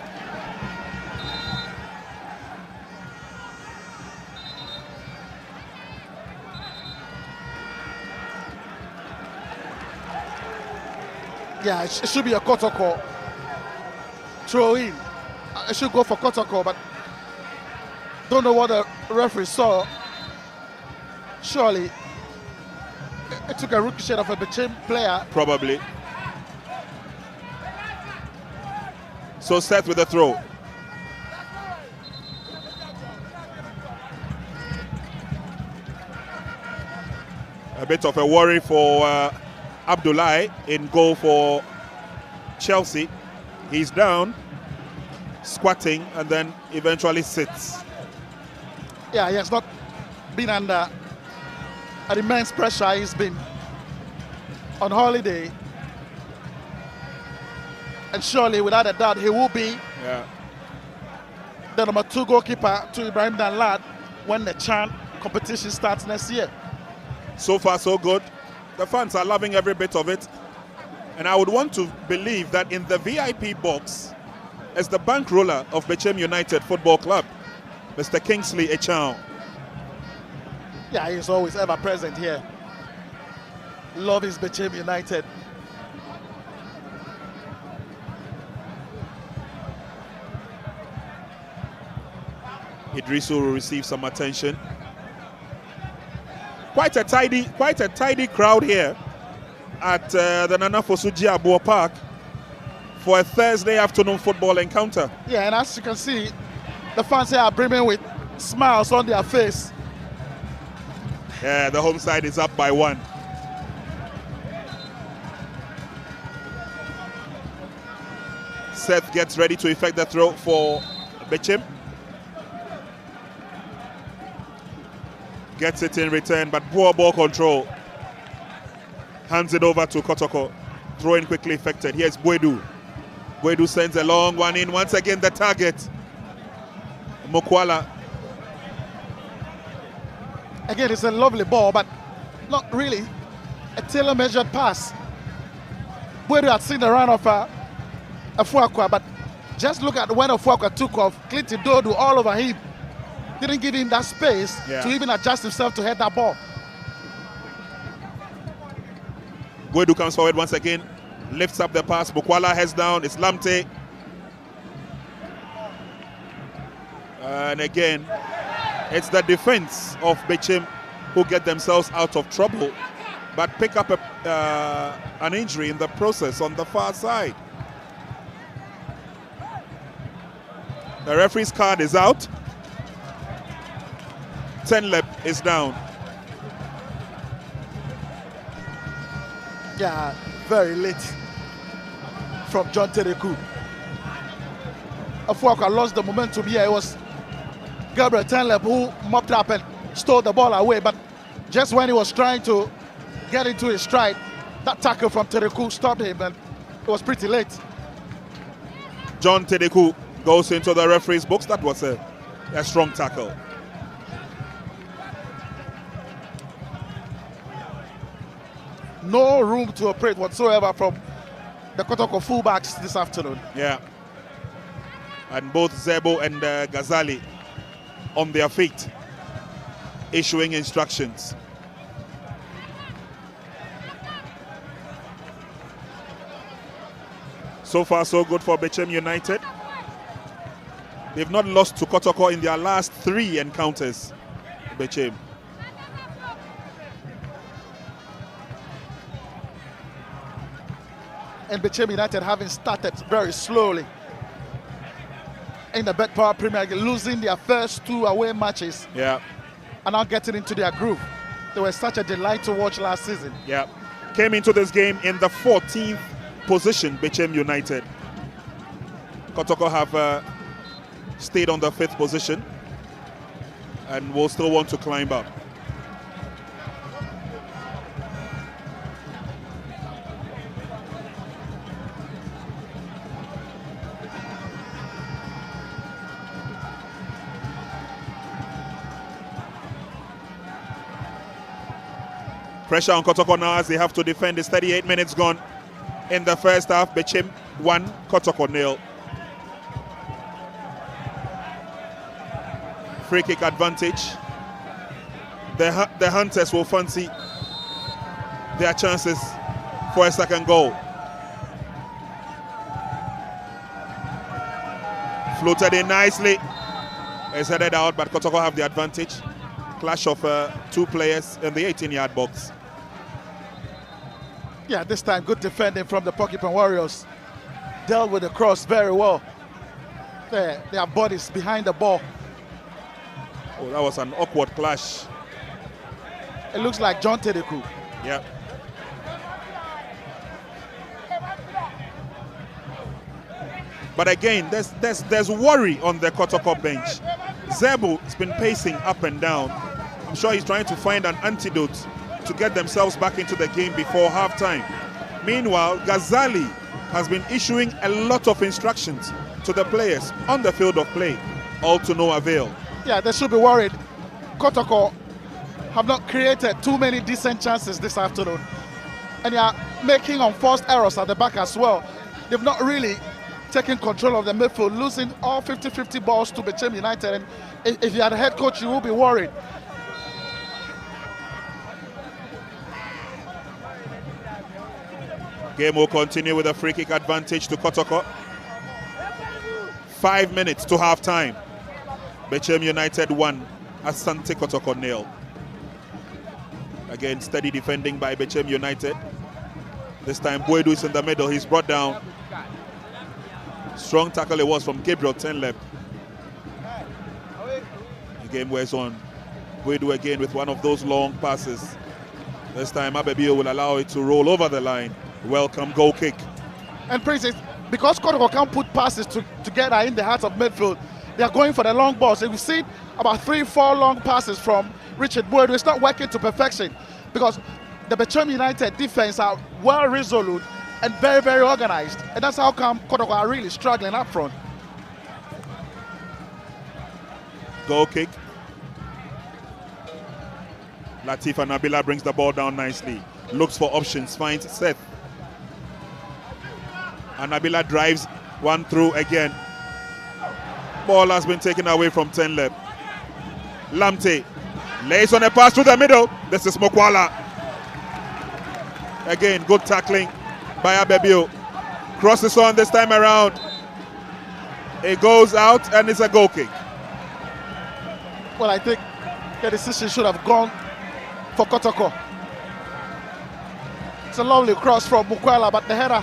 Yeah, it should be a KOTOKO throw in. It should go for KOTOKO, but don't know what the referee saw. Surely it took a ricochet of a BECHEM player. Probably. So Seth with the throw. A bit of a worry for Abdullah in goal for Chelsea. He's down, squatting, and then eventually sits. Yeah, he has not been under an immense pressure. He's been on holiday. And surely, without a doubt, he will be the number 2 goalkeeper to Ibrahim Danlad when the CHAN competition starts next year. So far, so good. The fans are loving every bit of it. And I would want to believe that in the VIP box is the bankroller of BECHEM United Football Club, Mr. Kingsley Echao. Yeah, he's always ever present here. Love his BECHEM United. Idrisu will receive some attention. Quite a tidy crowd here at the Nana Fosuji Abuo Park for a Thursday afternoon football encounter. Yeah, and as you can see, the fans here are brimming with smiles on their face. Yeah, the home side is up by 1. Seth gets ready to effect the throw for BECHEM. Gets it in return, but poor ball control. Hands it over to KOTOKO. Throw in quickly effected. Here's Bwedu. Bwedu sends a long one in. Once again, the target. Mokwala. Again, it's a lovely ball, but not really a tailor-measured pass. Bwedu had seen the run of Afuakwa, but just look at when Afuakwa took off. Clinton Dodu all over him. Didn't give him that space to even adjust himself to head that ball. Bwedu comes forward once again, lifts up the pass. Bukwala heads down. It's Lamte. And again, it's the defense of BECHEM who get themselves out of trouble, but pick up an injury in the process on the far side. The referee's card is out. Tenlep is down. Yeah, very late from John Tereku. Afuakwa lost the momentum here. It was Gabriel Tenlep who mopped up and stole the ball away, but just when he was trying to get into his stride, that tackle from Tereku stopped him, and it was pretty late. John Tereku goes into the referee's box. That was a strong tackle. No room to operate whatsoever from the KOTOKO fullbacks this afternoon. Yeah. And both Zebo and Ghazali on their feet, issuing instructions. So far, so good for BECHEM United. They've not lost to KOTOKO in their last 3 encounters. BECHEM. And BECHEM United having started very slowly in the Bet Power Premier League, losing their first 2 away matches. Yeah. And now getting into their groove. They were such a delight to watch last season. Yeah. Came into this game in the 14th position, BECHEM United. KOTOKO have stayed on the 5th position and will still want to climb up. Pressure on KOTOKO now as they have to defend. It's 38 minutes gone in the first half. BECHEM 1, KOTOKO 0. Free kick advantage. The Hunters will fancy their chances for a second goal. Floated in nicely. It's headed out, but KOTOKO have the advantage. Clash of 2 players in the 18-yard box. Yeah, this time good defending from the Porcupine Warriors. Dealt with the cross very well. Their bodies behind the ball. Oh, that was an awkward clash. It looks like John Tereku. Yeah. But again, there's worry on the KOTOKO bench. Zebu has been pacing up and down. I'm sure he's trying to find an antidote to get themselves back into the game before halftime. Meanwhile, Ghazali has been issuing a lot of instructions to the players on the field of play, all to no avail. Yeah, they should be worried. KOTOKO have not created too many decent chances this afternoon, and they are making unforced errors at the back as well. They've not really taken control of the midfield, losing all 50-50 balls to BECHEM United, and if you are the head coach, you will be worried. Game will continue with a free kick advantage to KOTOKO. 5 minutes to half time. BECHEM United 1, Asante KOTOKO 0. Again, steady defending by BECHEM United. This time Boedu is in the middle, he's brought down. Strong tackle it was from Gabriel Tenleb. The game wears on. Boedu again with one of those long passes. This time Abebio will allow it to roll over the line. Welcome goal kick. And Princess, because KOTOKO can't put passes together in the heart of midfield, they are going for the long balls. And we've seen about 3-4 long passes from Richard Boedu. It's not working to perfection because the BECHEM United defense are well resolute and very, very organized. And that's how come KOTOKO are really struggling up front. Goal kick. Latifa Nabila brings the ball down nicely. Looks for options, finds Seth. And Nabila drives one through again. Ball has been taken away from Tenleb. Lamte lays on a pass through the middle. This is Mokwala. Again, good tackling by Abebio. Crosses on this time around. It goes out and it's a goal kick. Well, I think the decision should have gone for KOTOKO. It's a lovely cross from Mokwala, but the header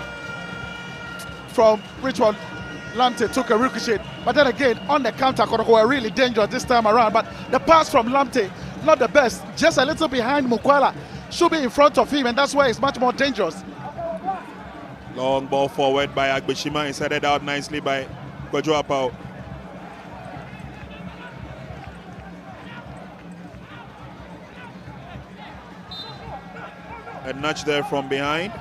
from Richard Lamte took a ricochet. But then again, on the counter, KOTOKO were really dangerous this time around. But the pass from Lamte, not the best. Just a little behind Mokwala. Should be in front of him, and that's why it's much more dangerous. Long ball forward by Agbeshima. It's headed out nicely by Kojo Apao. A nudge there from behind.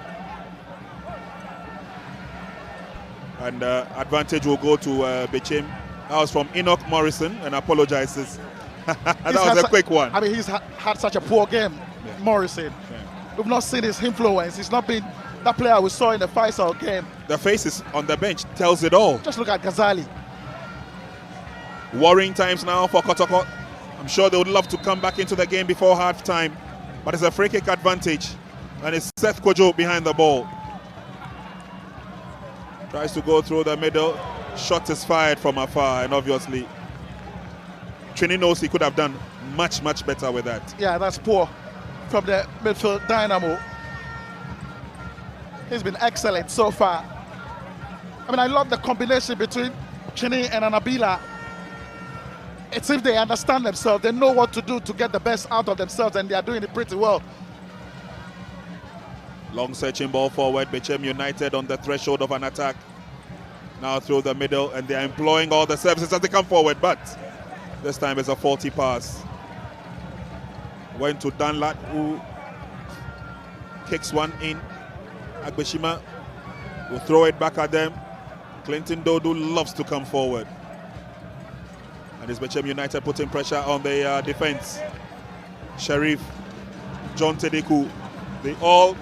And advantage will go to BECHEM. That was from Enoch Morrison, and apologizes. That was a quick one. I mean, he's had such a poor game, yeah. Morrison. Yeah. We've not seen his influence. He's not been that player we saw in the Faisal game. The faces on the bench tells it all. Just look at Ghazali. Worrying times now for KOTOKO. I'm sure they would love to come back into the game before half-time, but it's a free kick advantage, and it's Seth Kojo behind the ball. Tries to go through the middle. Shot is fired from afar, and obviously Trini knows he could have done much, much better with that. Yeah, that's poor from the midfield dynamo. He's been excellent so far. I mean, I love the combination between Trini and Anabila. It's if they understand themselves, they know what to do to get the best out of themselves, and they are doing it pretty well. Long searching ball forward. BECHEM United on the threshold of an attack. Now through the middle, and they are employing all the services as they come forward, but this time it's a faulty pass. Went to Danlat, who kicks one in. Agbeshima will throw it back at them. Clinton Dodu loves to come forward. And it's BECHEM United putting pressure on the defense. Sharif, John Tedeku, they all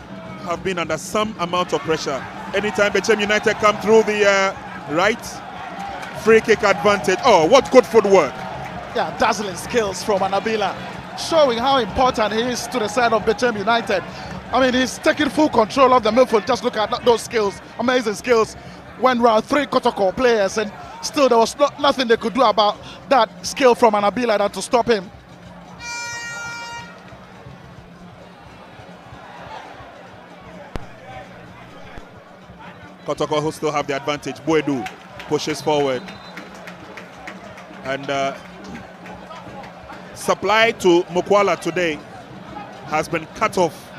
have been under some amount of pressure. Anytime BECHEM United come through the right, free kick advantage. Oh, what good footwork. Yeah, dazzling skills from Anabila, showing how important he is to the side of BECHEM United. I mean, he's taking full control of the midfield. Just look at those skills, amazing skills. Went round 3 KOTOKO players, and still there was nothing they could do about that skill from Anabila than to stop him. KOTOKO who still have the advantage. Boedu pushes forward. And supply to Mokwala today has been cut off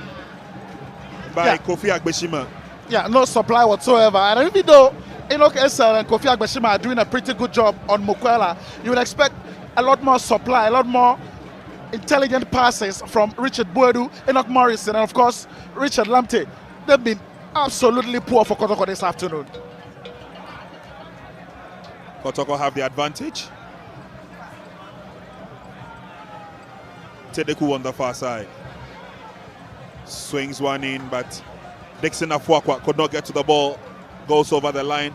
by Kofi Agbeshima. Yeah, no supply whatsoever. And even though Enoch Essel and Kofi Agbeshima are doing a pretty good job on Mokwala, you would expect a lot more supply, a lot more intelligent passes from Richard Boedu, Enoch Morrison, and of course Richard Lamte. They've been absolutely poor for Kotoko this afternoon. Kotoko have the advantage. Tedeku on the far side. Swings one in, but Dixon Afuakwa could not get to the ball. Goes over the line.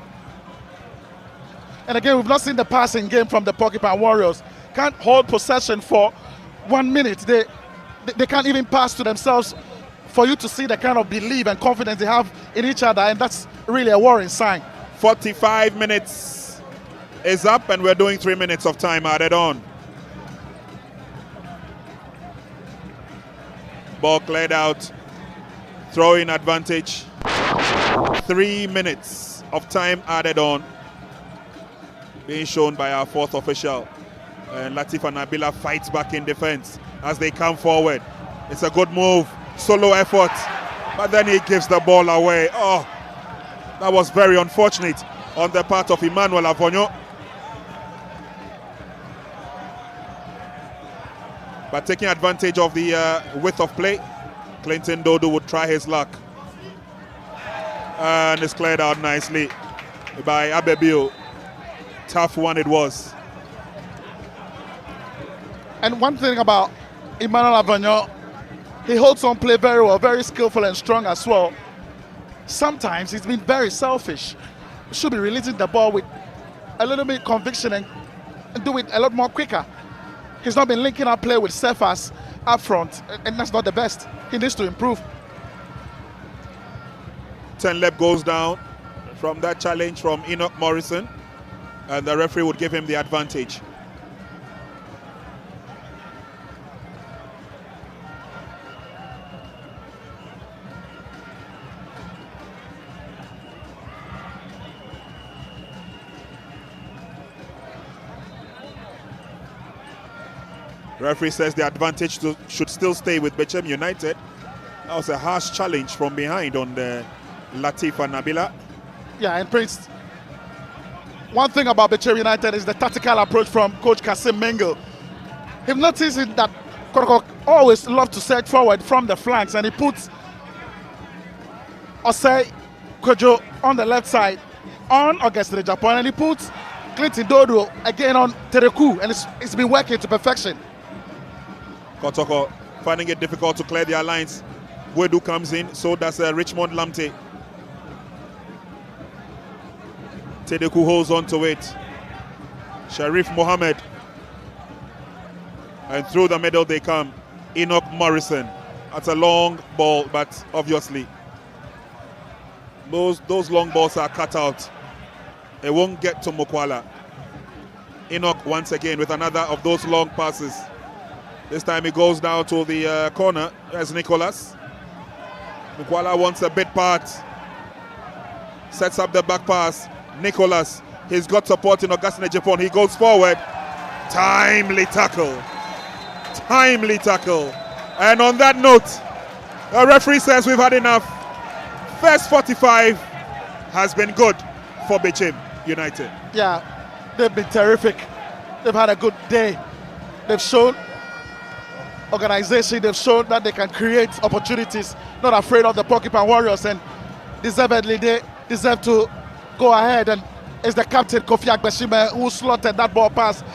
And again, we've not seen the passing game from the Porcupine Warriors. Can't hold possession for 1 minute. They can't even pass to themselves for you to see the kind of belief and confidence they have in each other, and that's really a worrying sign. 45 minutes is up, and we're doing 3 minutes of time added on. Ball cleared out. Throw-in advantage. 3 minutes of time added on. Being shown by our fourth official. And Latif and Nabila fights back in defense as they come forward. It's a good move. Solo effort. But then he gives the ball away. Oh, that was very unfortunate on the part of Emmanuel Avonyo. But taking advantage of the width of play, Clinton Dodo would try his luck. And it's cleared out nicely by Abebio. Tough one it was. And one thing about Emmanuel Avonyo, he holds on play very well, very skillful and strong as well. Sometimes he's been very selfish. He should be releasing the ball with a little bit conviction and do it a lot more quicker. He's not been linking up play with Cephas up front, and that's not the best. He needs to improve. 10-Lep goes down from that challenge from Enoch Morrison, and the referee would give him the advantage. Referee says the advantage should still stay with BECHEM United. That was a harsh challenge from behind on the Latif and Nabila. Yeah, and Prince, one thing about BECHEM United is the tactical approach from Coach Kasim Mengel. He's noticed that KOTOKO always loves to set forward from the flanks, and he puts Osei Kojo on the left side on Augustine Japan, and he puts Clinton Dodo again on Tereku, and it's been working to perfection. KOTOKO finding it difficult to clear their lines. Wedu comes in, so does Richmond Lamte. Tedeku holds on to it. Sharif Mohammed. And through the middle they come. Enoch Morrison. That's a long ball, but obviously those long balls are cut out. It won't get to Mukwala. Enoch once again with another of those long passes. This time he goes down to the corner. There's Nicholas. Mukwala wants a bit part. Sets up the back pass. Nicholas. He's got support in Augustine Japan. He goes forward. Timely tackle. Timely tackle. And on that note, the referee says we've had enough. First 45 has been good for BECHEM United. Yeah, they've been terrific. They've had a good day. They've shown organization, they've shown that they can create opportunities, not afraid of the Porcupine Warriors, and deservedly they deserve to go ahead. And it's the captain Kofi Agbeshime who slotted that ball past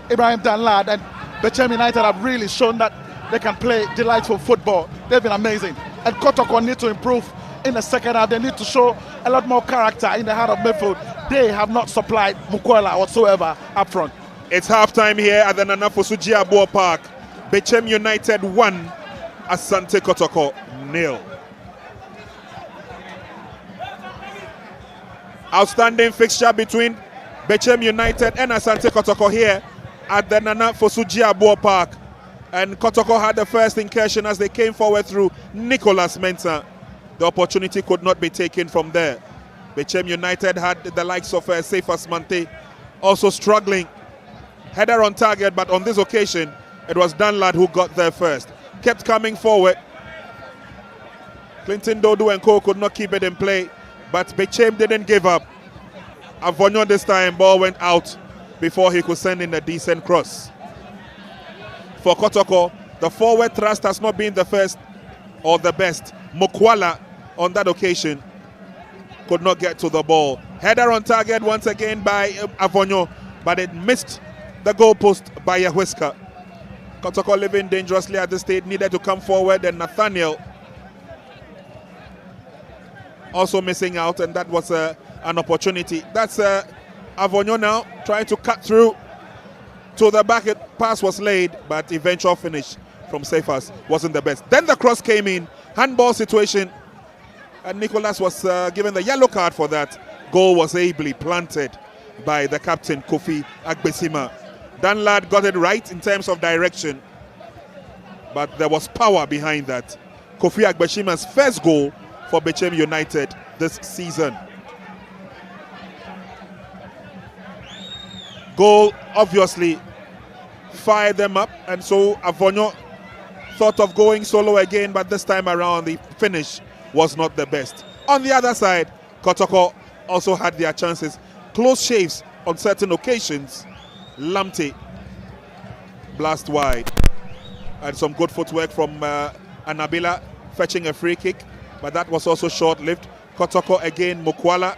Ibrahim Danlad, and BECHEM United have really shown that they can play delightful football. They've been amazing, and KOTOKO need to improve in the second half. They need to show a lot more character in the heart of midfield. They have not supplied Mukwala whatsoever up front. It's halftime here at the Nana Fosuji Aboa Park. BECHEM United 1, Asante Kotoko 0. Outstanding fixture between BECHEM United and Asante Kotoko here at the Nana Fosuji Aboa Park. And Kotoko had the first incursion as they came forward through Nicholas Mensah. The opportunity could not be taken from there. BECHEM United had the likes of Cephas Mante also struggling. Header on target, but on this occasion, it was Danlad who got there first. Kept coming forward. Clinton Dodo and Co could not keep it in play, but BECHEM didn't give up. Avonyo this time, ball went out before he could send in a decent cross. For KOTOKO, the forward thrust has not been the first or the best. Mukwala on that occasion could not get to the ball. Header on target once again by Avonyo, but it missed the goalpost by a whisker. KOTOKO living dangerously at the stage, needed to come forward, and Nathaniel also missing out, and that was an opportunity. That's Avonyo now trying to cut through to the back. Pass was laid, but eventual finish from Cephas wasn't the best. Then the cross came in, handball situation, and Nicholas was given the yellow card for that. Goal was ably planted by the captain, Kofi Agbesima. Danlad got it right in terms of direction, but there was power behind that. Kofi Agbesima's first goal for BECHEM United this season. Goal obviously fired them up, and so Avonyo thought of going solo again, but this time around the finish was not the best. On the other side, KOTOKO also had their chances. Close shaves on certain occasions. Lamte blast wide, and some good footwork from Anabila fetching a free kick, but that was also short-lived. KOTOKO again, Mukwala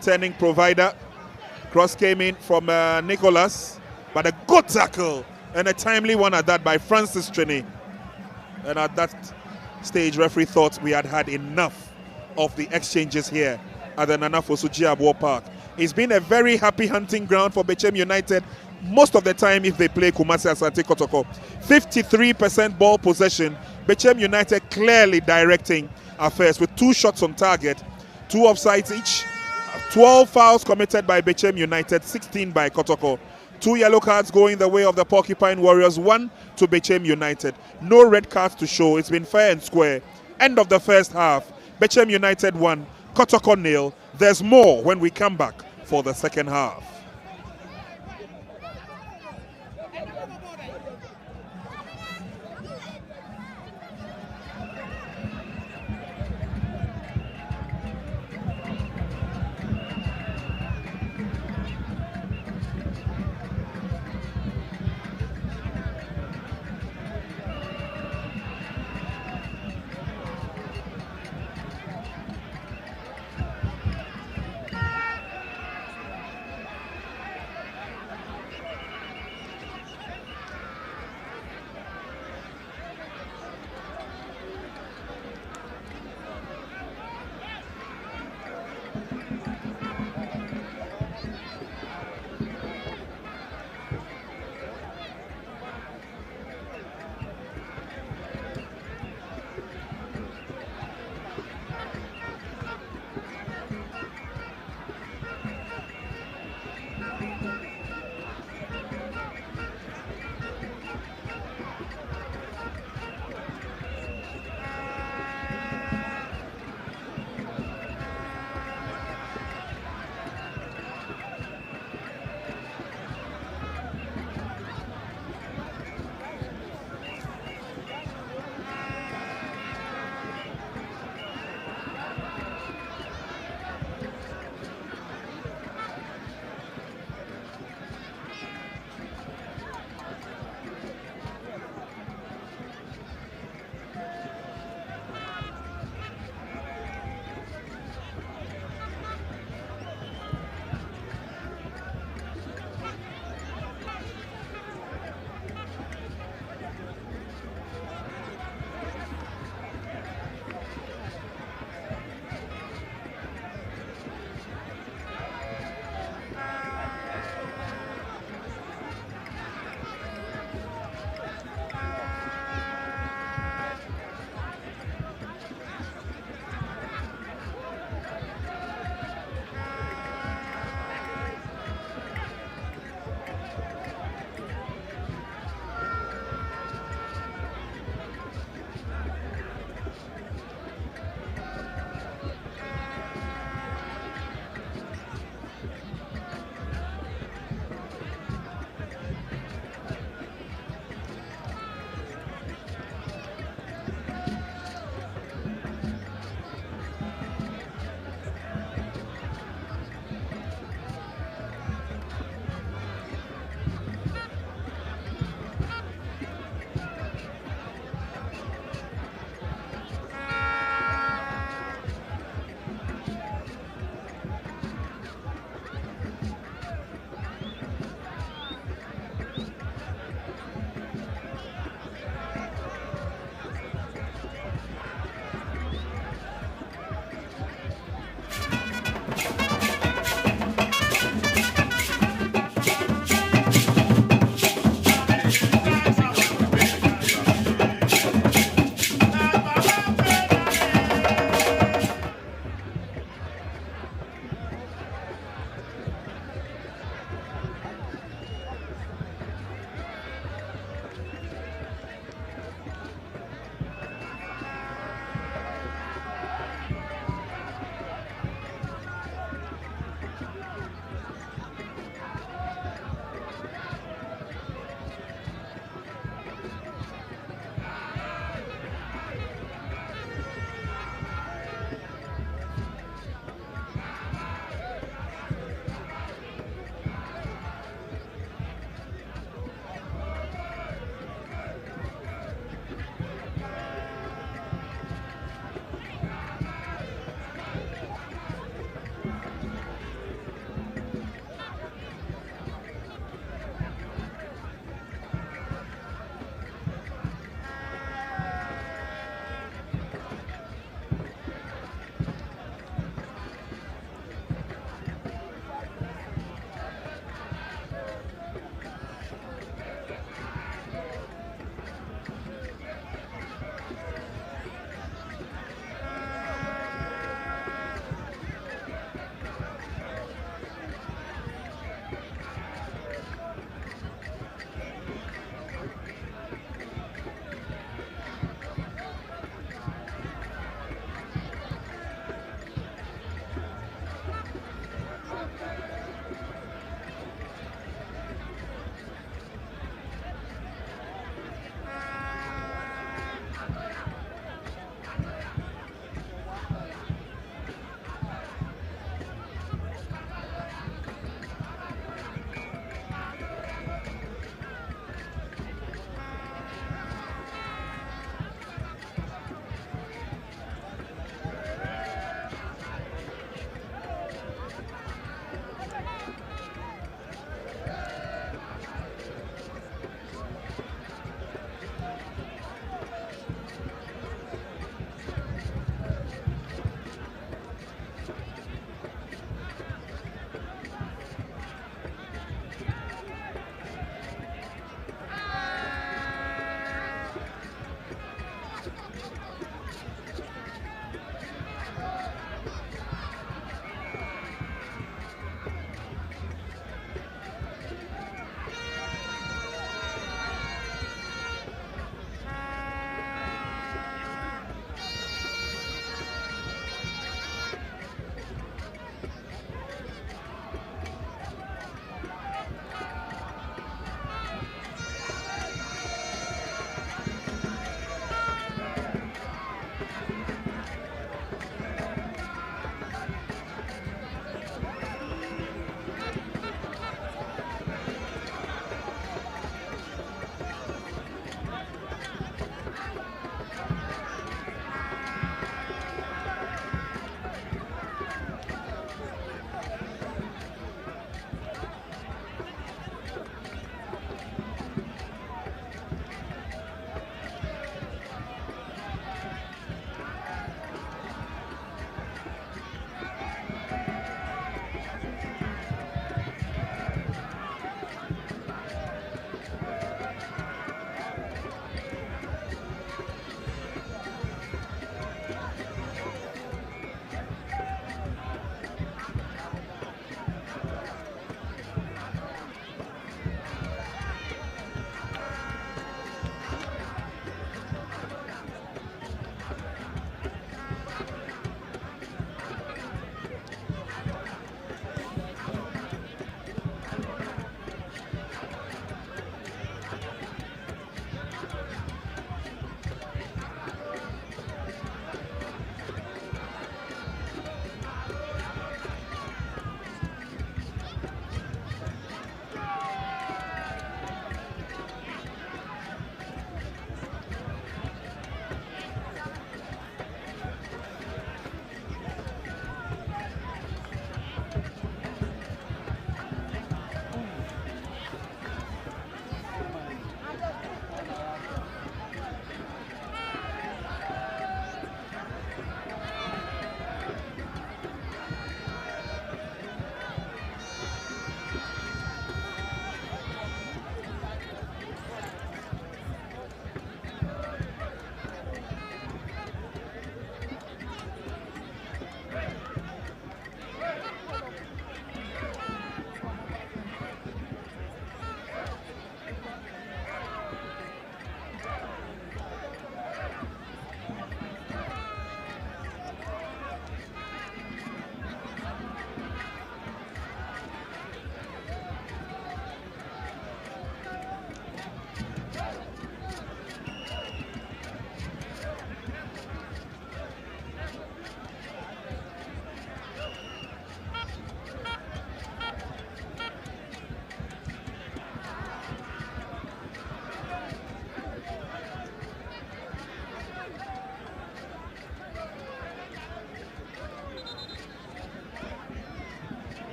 turning provider. Cross came in from Nicholas, but a good tackle and a timely one at that by Francis Trini. And at that stage, referee thought we had enough of the exchanges here at the Nana Fosu Park. It's been a very happy hunting ground for BECHEM United most of the time if they play Kumasi Asante KOTOKO. 53% ball possession. BECHEM United clearly directing affairs with 2 shots on target, 2 offsides each. 12 fouls committed by BECHEM United, 16 by KOTOKO. 2 yellow cards going the way of the Porcupine Warriors, 1 to BECHEM United. No red cards to show. It's been fair and square. End of the first half. BECHEM United 1, KOTOKO 0. There's more when we come back for the second half.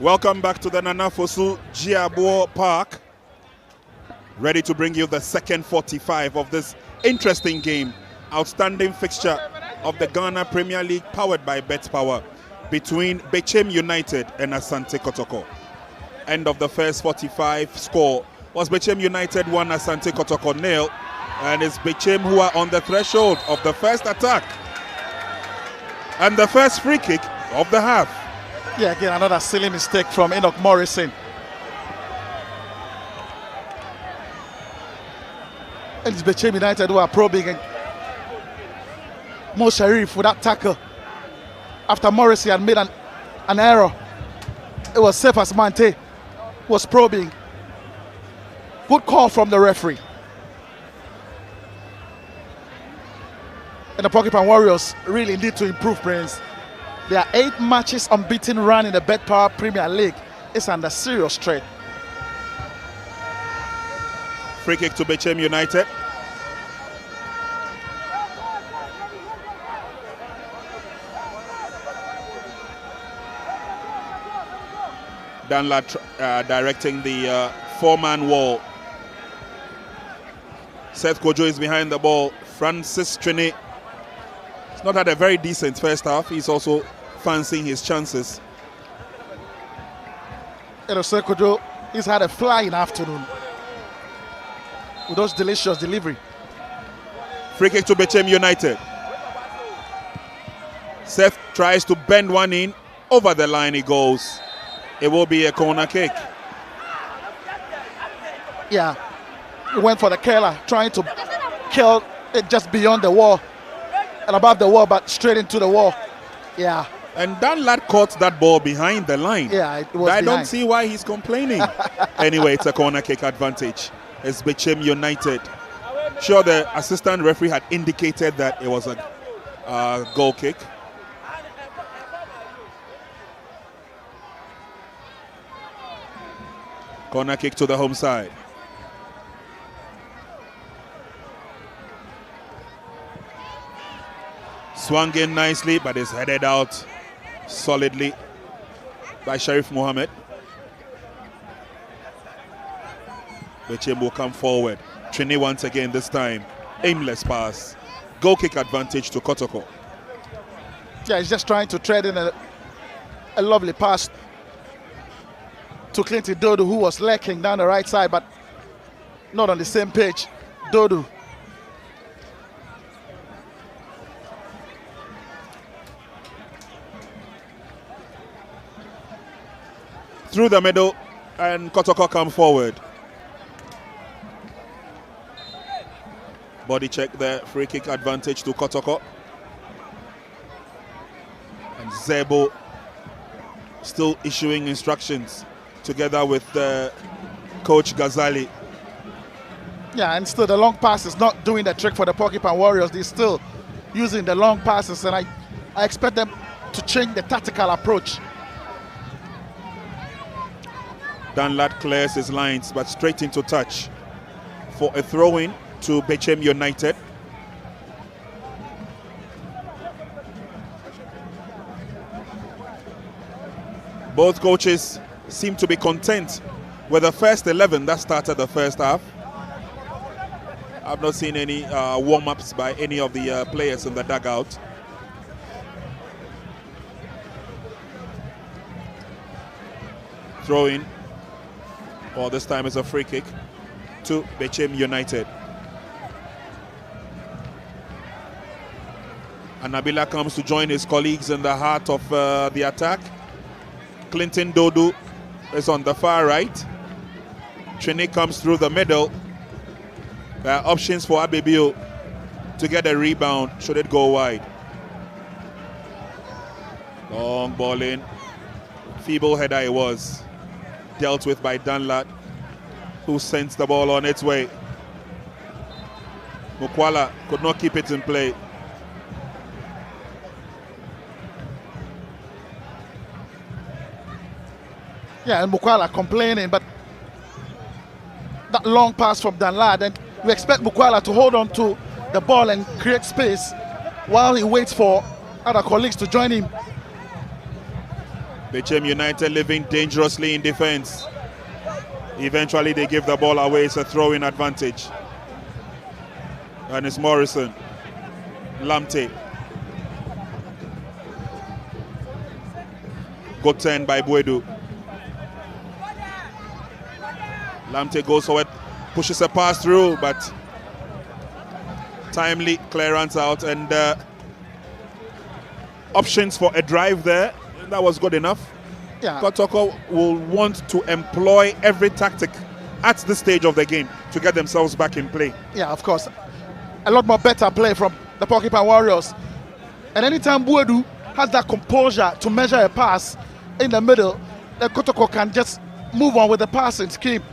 Welcome back to the Nana Fosu Jiabo Park. Ready to bring you the second 45 of this interesting game. Outstanding fixture of the Ghana Premier League powered by Bet Power between BECHEM United and Asante Kotoko. End of the first 45 score was BECHEM United 1, Asante Kotoko 0. And it's BECHEM who are on the threshold of the first attack. And the first free kick of the half. Yeah, again, another silly mistake from Enoch Morrison. And it's BECHEM United who are probing. And Mo Sharif with that tackle. After Morrison had made an error, it was safe as Mante was probing. Good call from the referee. And the Porcupine Warriors really need to improve, Prince. There are 8 matches unbeaten run in the Bet Power Premier League. It's under serious threat. Free kick to BECHEM United. Danlad directing the 4-man wall. Seth Kojo is behind the ball. Francis Trini has not had a very decent first half. He's also fancying his chances. Seth Kojo, he's had a flying afternoon with those delicious delivery. Free kick to BECHEM United. Seth tries to bend one in. Over the line he goes. It will be a corner kick. Yeah, he went for the killer, trying to kill it just beyond the wall and above the wall, but straight into the wall. Yeah. And Danlad caught that ball behind the line. Yeah, it was behind. Don't see why he's complaining. Anyway, it's a corner kick advantage. It's BECHEM United. Sure, the assistant referee had indicated that it was a goal kick. Corner kick to the home side. Swung in nicely, but is headed out solidly by Sharif Mohammed. BECHEM will come forward. Trini once again this time. Aimless pass. Goal kick advantage to Kotoko. Yeah, he's just trying to tread in a lovely pass to Clinton Dodu, who was lurking down the right side, but not on the same page. Dodu. Through the middle, and Kotoko come forward. Body check there, free kick advantage to Kotoko. And Zebo still issuing instructions together with Coach Ghazali. Yeah, and still the long pass is not doing the trick for the Porcupine Warriors. They're still using the long passes, and I expect them to change the tactical approach. Danlad clears his lines, but straight into touch for a throw-in to BECHEM United. Both coaches seem to be content with the first 11 that started the first half. I've not seen any warm-ups by any of the players in the dugout. Throw-in. Well, this time it's a free kick to BECHEM United. And Nabila comes to join his colleagues in the heart of the attack. Clinton Dodu is on the far right. Trini comes through the middle. There are options for Abebio to get a rebound should it go wide. Long ball in. Feeble header it was. Dealt with by Danlad, who sends the ball on its way. Mukwala could not keep it in play. Yeah, and Mukwala complaining, but that long pass from Danlad, and we expect Mukwala to hold on to the ball and create space. while he waits for other colleagues to join him. BECHEM United living dangerously in defense. Eventually they give the ball away. It's a throw-in advantage. And it's Morrison. Lamte. Good turn by Buedu. Lamte goes forward, pushes a pass through, but timely clearance out, and options for a drive there. That was good enough. Yeah. KOTOKO will want to employ every tactic at this stage of the game to get themselves back in play. Yeah, of course. A lot more better play from the Porcupine Warriors. And anytime Buedu has that composure to measure a pass in the middle, the KOTOKO can just move on with the passing scheme.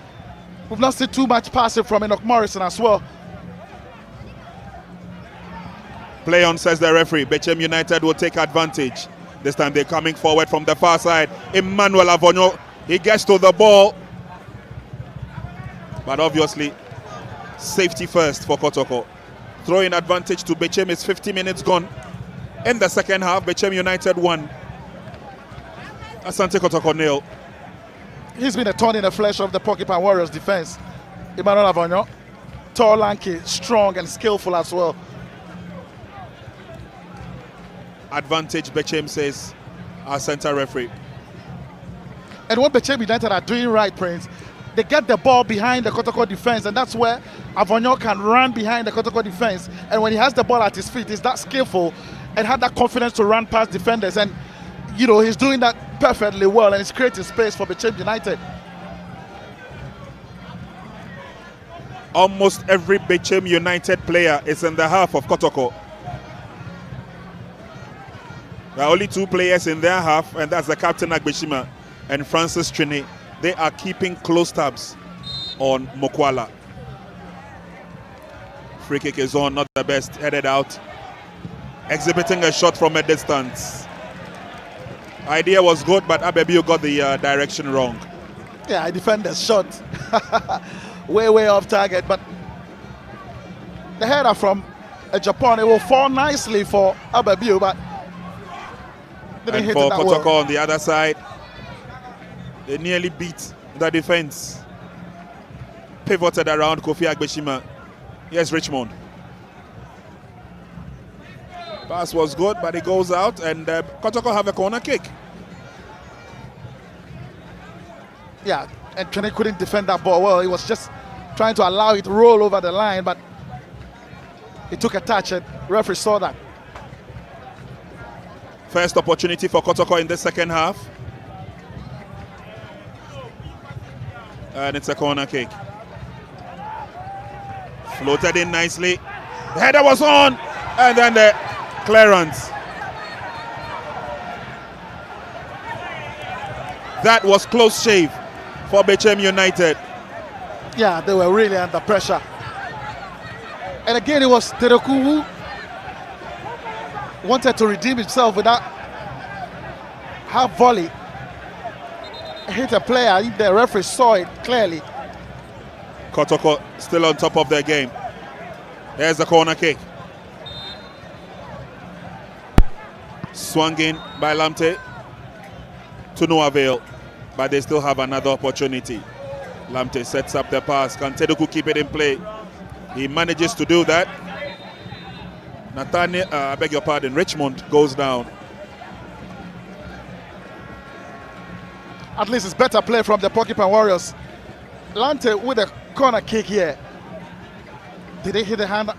We've not seen too much passing from Enoch Morrison as well. Play on, says the referee. BECHEM United will take advantage. This time they're coming forward from the far side. Emmanuel Avonyo, he gets to the ball. But obviously, safety first for KOTOKO. Throwing advantage to BECHEM is 50 minutes gone. In the second half, BECHEM United won. Asante KOTOKO nil. He's been a thorn in the flesh of the Porcupine Warriors defense. Emmanuel Avonyo, tall, lanky, strong and skillful as well. Advantage, BECHEM, says our center referee. And what BECHEM United are doing right, Prince, they get the ball behind the KOTOKO defense, and that's where Avonyo can run behind the KOTOKO defense. And when he has the ball at his feet, he's that skillful and had that confidence to run past defenders. And you know, he's doing that perfectly well, and it's creating space for BECHEM United. Almost every BECHEM United player is in the half of KOTOKO. There are only two players in their half, and that's the captain Agbeshima and Francis Trini. They are keeping close tabs on Mokwala. Free kick is on, not the best, headed out. Exhibiting a shot from a distance. Idea was good, but Abebiu got the direction wrong. Yeah, I defender's shot. way off target, but the header from Japan, it will fall nicely for Abebiu, but and for KOTOKO on the other side, they nearly beat the defense. Pivoted around Kofi Agbeshima. Yes, Richmond. Pass was good, but it goes out, and KOTOKO have a corner kick. Yeah, and Trene couldn't defend that ball well. He was just trying to allow it to roll over the line, but he took a touch, and referee saw that. First opportunity for KOTOKO in the second half. And it's a corner kick. Floated in nicely. The header was on, and then the clearance. That was close shave for BECHEM United. Yeah, they were really under pressure. And again, it was Tereku who wanted to redeem himself with that half volley. Hit a player. The referee saw it clearly. KOTOKO still on top of their game. There's the corner kick. Swung in by Lamte to no avail, but they still have another opportunity. Lamte sets up the pass. Can Tereku keep it in play? He manages to do that. Nathaniel, I beg your pardon, Richmond goes down. At least it's better play from the Porcupine Warriors. Lante with a corner kick here. Did they hit the hand?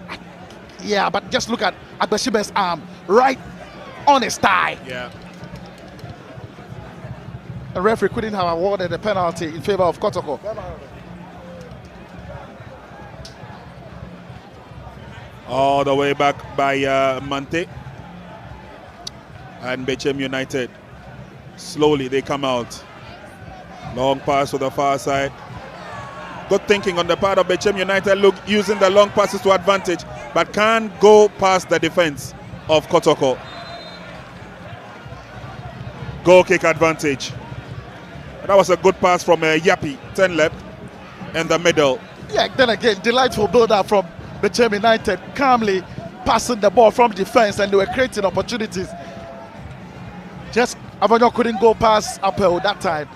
Yeah, but just look at Agbeshime's arm right on his thigh. Yeah. The referee couldn't have awarded a penalty in favor of KOTOKO. All the way back by Mante. And BECHEM United. Slowly they come out. Long pass to the far side. Good thinking on the part of BECHEM United. Look, using the long passes to advantage, but can't go past the defense of KOTOKO. Goal kick advantage. That was a good pass from Yapi, 10 left, in the middle. Yeah, then again, delightful build-up from BECHEM United, calmly passing the ball from defense, and they were creating opportunities. Just Avonyo couldn't go past Apple that time.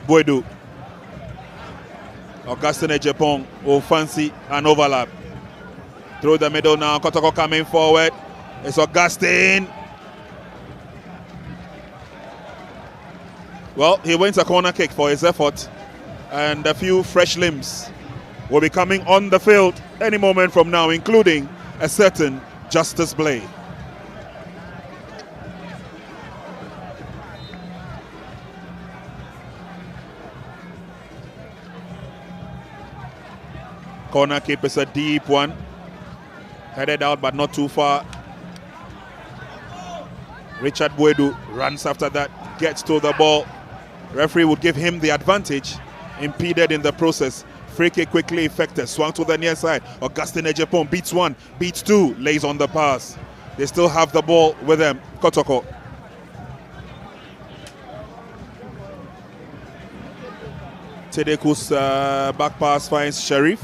Boydu. Augustine Ejepong will fancy an overlap. Through the middle now, KOTOKO coming forward. It's Augustine. Well, he wins a corner kick for his effort, and a few fresh limbs will be coming on the field any moment from now, including a certain Justice Blay. Corner kick is a deep one. Headed out but not too far. Richard Boydu runs after that, gets to the ball. Referee would give him the advantage, impeded in the process. Free kick quickly effected, swung to the near side. Augustine Ejepong beats one, beats two, lays on the pass. They still have the ball with them, KOTOKO. Tedeku's back pass finds Sharif.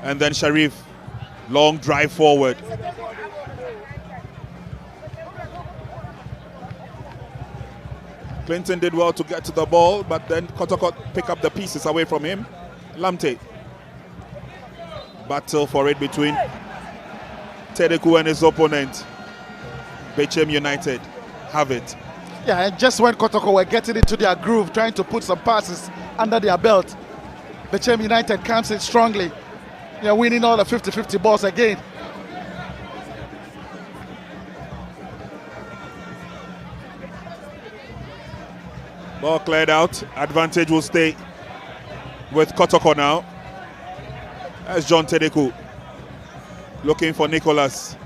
And then Sharif, long drive forward. Clinton did well to get to the ball, but then KOTOKO pick up the pieces away from him. Lamte. Battle for it between Tedeku and his opponent. BECHEM United have it. Yeah, and just when KOTOKO were getting into their groove, trying to put some passes under their belt, BECHEM United comes in strongly. They're winning all the 50-50 balls again. Ball cleared out. Advantage will stay with KOTOKO now. That's John Tedeku looking for Nicholas.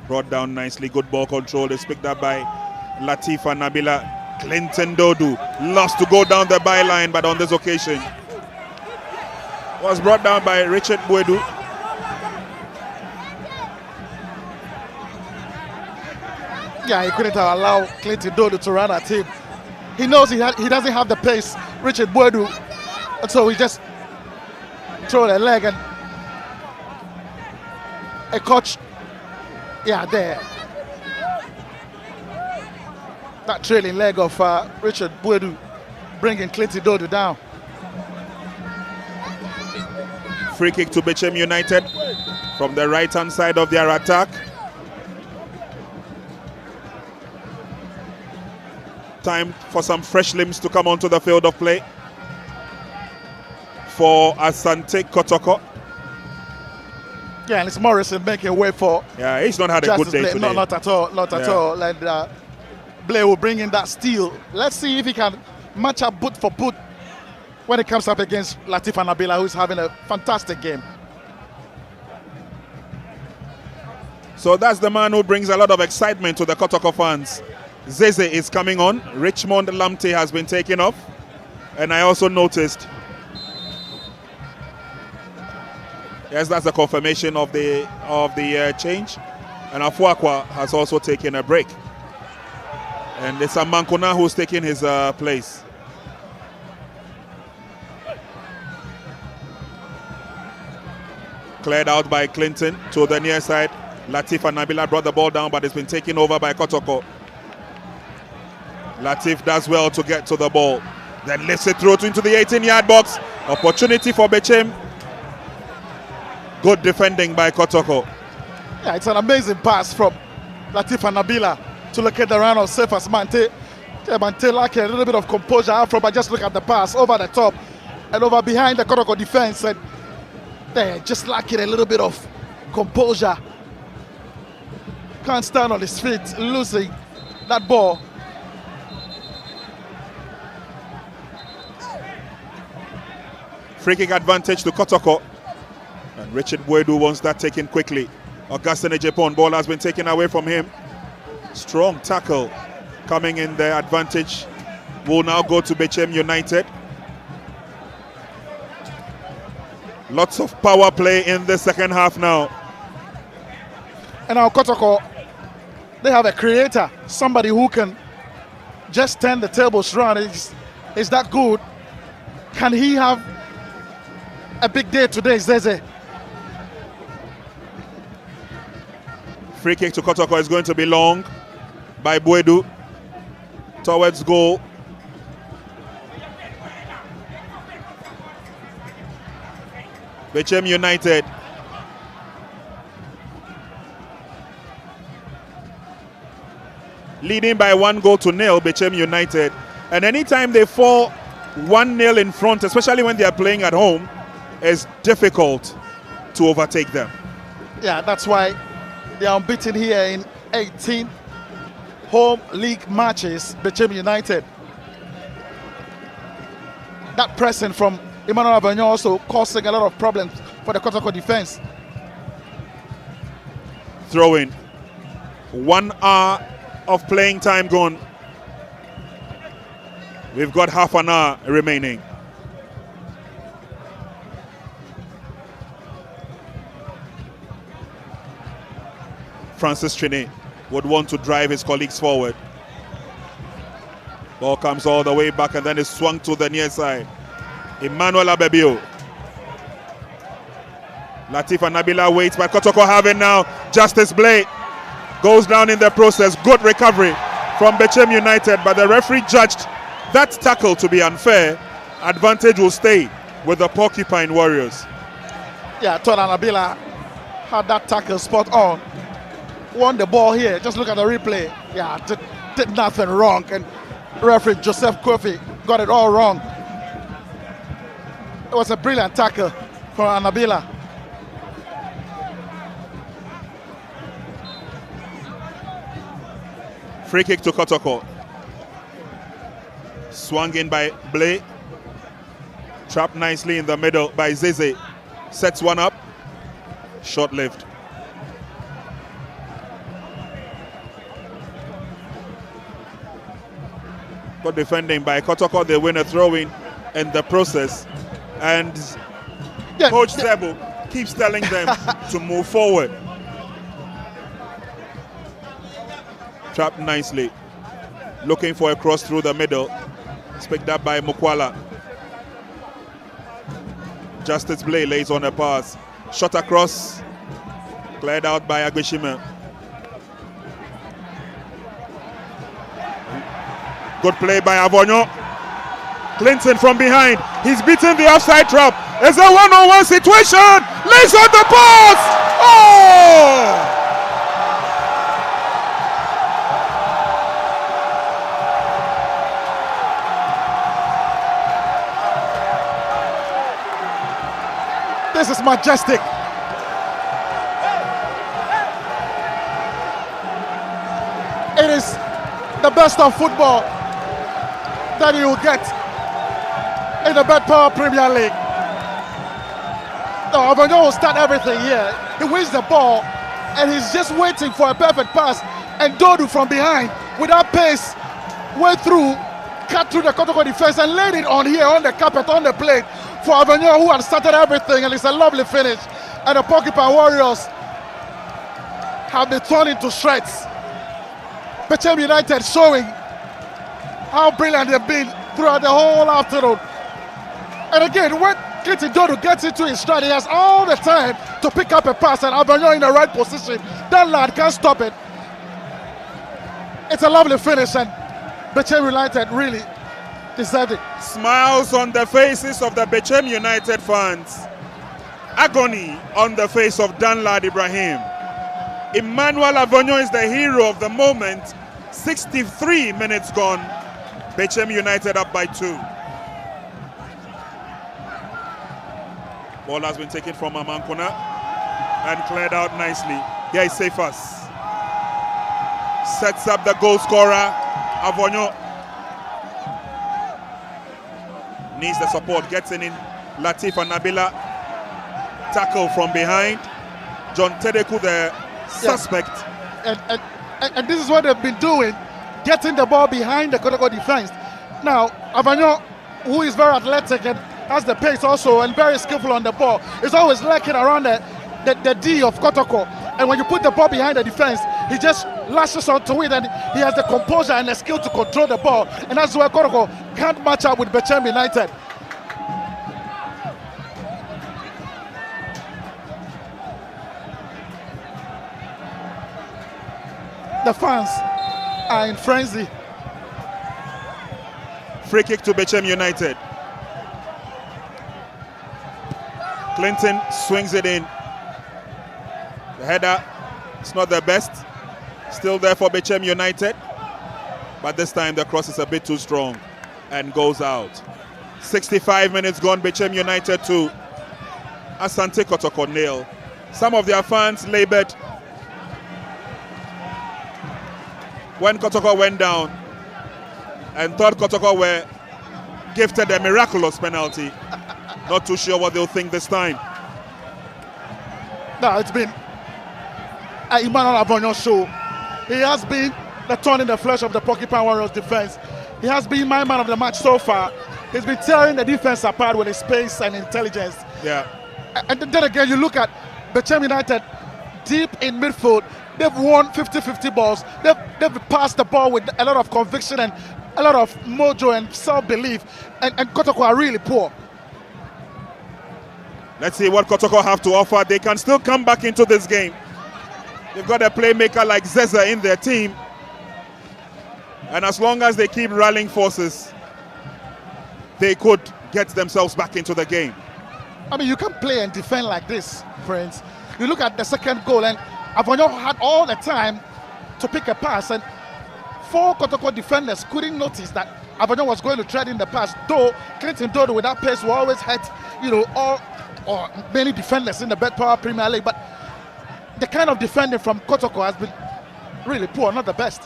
Brought down nicely. Good ball control. It's picked up by Latifa Nabila. Clinton Dodu loves to go down the byline, but on this occasion was brought down by Richard Boydu. Yeah, he couldn't have allowed Clinton Dodu to run at him. He knows he doesn't have the pace, Richard Boydu, and so he just threw the leg and a coach, yeah, there. That trailing leg of Richard Boydu bringing Clinton Dodu down. Free kick to BECHEM United from the right-hand side of their attack. Time for some fresh limbs to come onto the field of play for Asante KOTOKO. Yeah, and it's Morrison making way for. Yeah, he's not had a good day today. No, not at all, not at all. And Blay will bring in that steal. Let's see if he can match up boot for boot when it comes up against Latifa Nabila, who's having a fantastic game. So that's the man who brings a lot of excitement to the KOTOKO fans. Zeze is coming on. Richmond Lamte has been taken off. And I also noticed, yes, that's a confirmation of the change. And Afuakwa has also taken a break. And it's Amankona who's taking his place. Cleared out by Clinton to the near side. Latif and Nabila brought the ball down, but it's been taken over by KOTOKO. Latif does well to get to the ball. Then lifts it through into the 18-yard box. Opportunity for BECHEM. Good defending by KOTOKO. Yeah, it's an amazing pass from Latif and Nabila to look at the run of safe as Mante. Mante like a little bit of composure out from, but just look at the pass over the top and over behind the KOTOKO defense, and they just lacking a little bit of composure. Can't stand on his feet, losing that ball. Free kick advantage to KOTOKO. And Richard Boydu wants that taken quickly. Augustine Ejepong, ball has been taken away from him. Strong tackle coming in there. Advantage will now go to BECHEM United. Lots of power play in the second half now. And now KOTOKO, they have a creator, somebody who can just turn the tables around. Is that good? Can he have a big day today, Zeze? Free kick to Kotoko is going to be long by Buedu towards goal. BECHEM United leading by 1-0 BECHEM United, and anytime they fall 1-0 in front, especially when they are playing at home, it's difficult to overtake them. Yeah, that's why they are unbeaten here in 18 home league matches. BECHEM United. That pressing from Emmanuel Abagnon also causing a lot of problems for the Kotoko defense. Throw in. 1 hour of playing time gone. We've got half an hour remaining. Francis Chine would want to drive his colleagues forward. Ball comes all the way back and then is swung to the near side. Emmanuel Abebio. Latif and Nabila waits, but Kotoko have it now. Justice Blay goes down in the process. Good recovery from BECHEM United, but the referee judged that tackle to be unfair. Advantage will stay with the Porcupine Warriors. Yeah, Tona Nabila had that tackle spot on. Won the ball here. Just look at the replay. Yeah, did nothing wrong. And referee Joseph Kofi got it all wrong. It was a brilliant tackle from Nabila. Free kick to Kotoko. Swung in by Blay. Trapped nicely in the middle by Zeze. Sets one up. Short-lived. Good defending by Kotoko. They win a throw-in in the process. And yeah, Coach Zebu keeps telling them to move forward. Trapped nicely. Looking for a cross through the middle. It's picked up by Mukwala. Justice Blay lays on a pass. Shot across. Cleared out by Agbeshima. Good play by Avonyo. Clinton from behind. He's beaten the offside trap. It's a one-on-one situation. Lays on the pass. Oh! This is majestic. It is the best of football that you will get in the Bet Power Premier League. No, Avagnon will start everything here. He wins the ball and he's just waiting for a perfect pass. And Dodu from behind, with that pace, went through, cut through the Kotoko defense and laid it on here, on the carpet, on the plate for Avagnon, who had started everything. And it's a lovely finish. And the Porcupine Warriors have been torn into shreds. BECHEM United showing how brilliant they've been throughout the whole afternoon. And again, when Clinton Dodu gets into his stride, he has all the time to pick up a pass, and Avagnon in the right position. That lad can't stop it. It's a lovely finish, and BECHEM United really deserved it. Smiles on the faces of the BECHEM United fans. Agony on the face of Danlad Ibrahim. Emmanuel Avagnon is the hero of the moment. 63 minutes gone. BECHEM United up by 2. Ball has been taken from Amankona and cleared out nicely. Here is Cephas. Sets up the goal scorer, Avagnon. Needs the support, gets in Latif and Nabila. Tackle from behind. John Tedeku, the suspect. And this is what they've been doing, getting the ball behind the Kotoko defense. Now, Avagnon, who is very athletic and has the pace also and very skillful on the ball, is always lurking around the D of Kotoko. And when you put the ball behind the defense, he just lashes onto it and he has the composure and the skill to control the ball. And that's where Kotoko can't match up with BECHEM United. The fans are in frenzy. Free kick to BECHEM United. Clinton swings it in. The header is not the best. Still there for BECHEM United. But this time the cross is a bit too strong and goes out. 65 minutes gone, BECHEM United 2. Asante Kotoko 0. Some of their fans labored when Kotoko went down and thought Kotoko were gifted a miraculous penalty. Not too sure what they'll think this time. No, it's been Emmanuel Avonyo's show. He has been the thorn in the flesh of the Porcupine Warriors defense. He has been my man of the match so far. He's been tearing the defense apart with his pace and intelligence. Yeah. And then again, you look at BECHEM United deep in midfield. They've won 50-50 balls. They've passed the ball with a lot of conviction and a lot of mojo and self-belief. And Kotoko are really poor. Let's see what Kotoko have to offer. They can still come back into this game. They've got a playmaker like Zeza in their team. And as long as they keep rallying forces, they could get themselves back into the game. I mean, you can play and defend like this, friends. You look at the second goal, and Avonyo had all the time to pick a pass, and 4 Kotoko defenders couldn't notice that Avonyo was going to tread in the pass, though Clinton Dodo with that pace will always hurt, all or many defenders in the Bet Power Premier League. But the kind of defending from Kotoko has been really poor, not the best.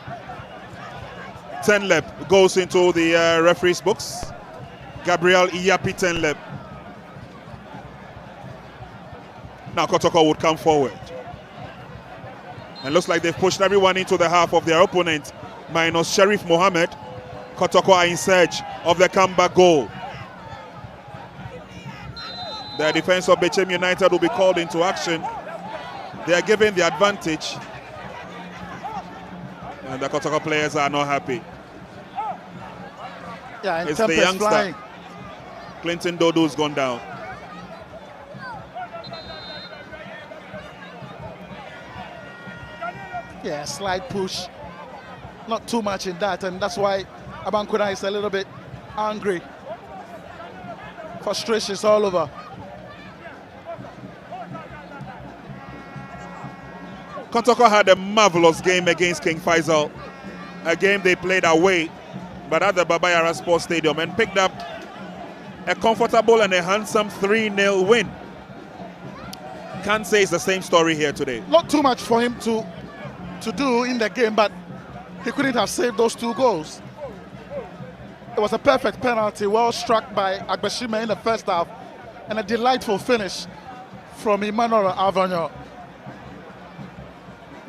Tenlep goes into the referee's books. Gabriel Iyapi Tenlep. Now Kotoko would come forward. And looks like they've pushed everyone into the half of their opponent, minus Sheriff Mohammed. Kotoko are in search of the comeback goal. The defense of BECHEM United will be called into action. They are given the advantage. And the Kotoko players are not happy. Yeah, and it's the youngster. Flying. Clinton Dodo's gone down. Yeah, slight push. Not too much in that, and that's why Abankwena is a little bit angry. Frustrations all over. Kotoko had a marvelous game against King Faisal. A game they played away, but at the Baba Yara Sports Stadium, and picked up a comfortable and a handsome 3-0 win. Can't say it's the same story here today. Not too much for him to do in the game, but he couldn't have saved those 2 goals. It was a perfect penalty, well struck by Agbeshime in the first half, and a delightful finish from Emmanuel Avonyo.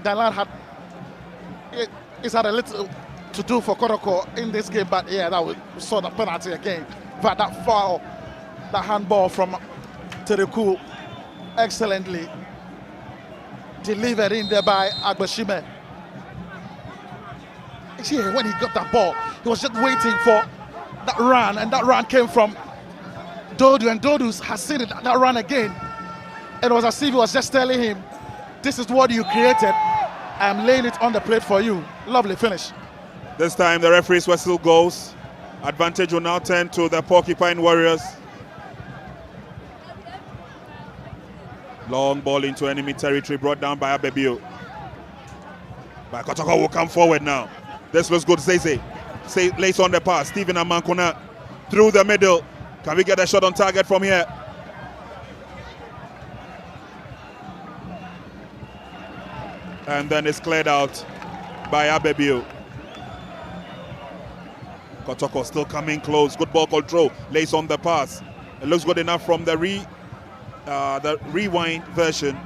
Dalan it's had a little to do for Kotoko in this game, but yeah, we saw the penalty again. But that foul, that handball from Tereku, excellently delivered in there by Agbeshime. Yeah, when he got that ball, he was just waiting for that run, and that run came from Dodu, and Dodu has seen it, that run again. And it was as if he was just telling him, this is what you created. I am laying it on the plate for you. Lovely finish. This time the referee's whistle goes. Advantage will now turn to the Porcupine Warriors. Long ball into enemy territory brought down by Abebio. But Kotoko will come forward now. This looks good. Zeze lays on the pass. Stephen Amankona through the middle. Can we get a shot on target from here? And then it's cleared out by Abebio. Kotoko still coming close. Good ball control. Lays on the pass. It looks good enough from the rewind version.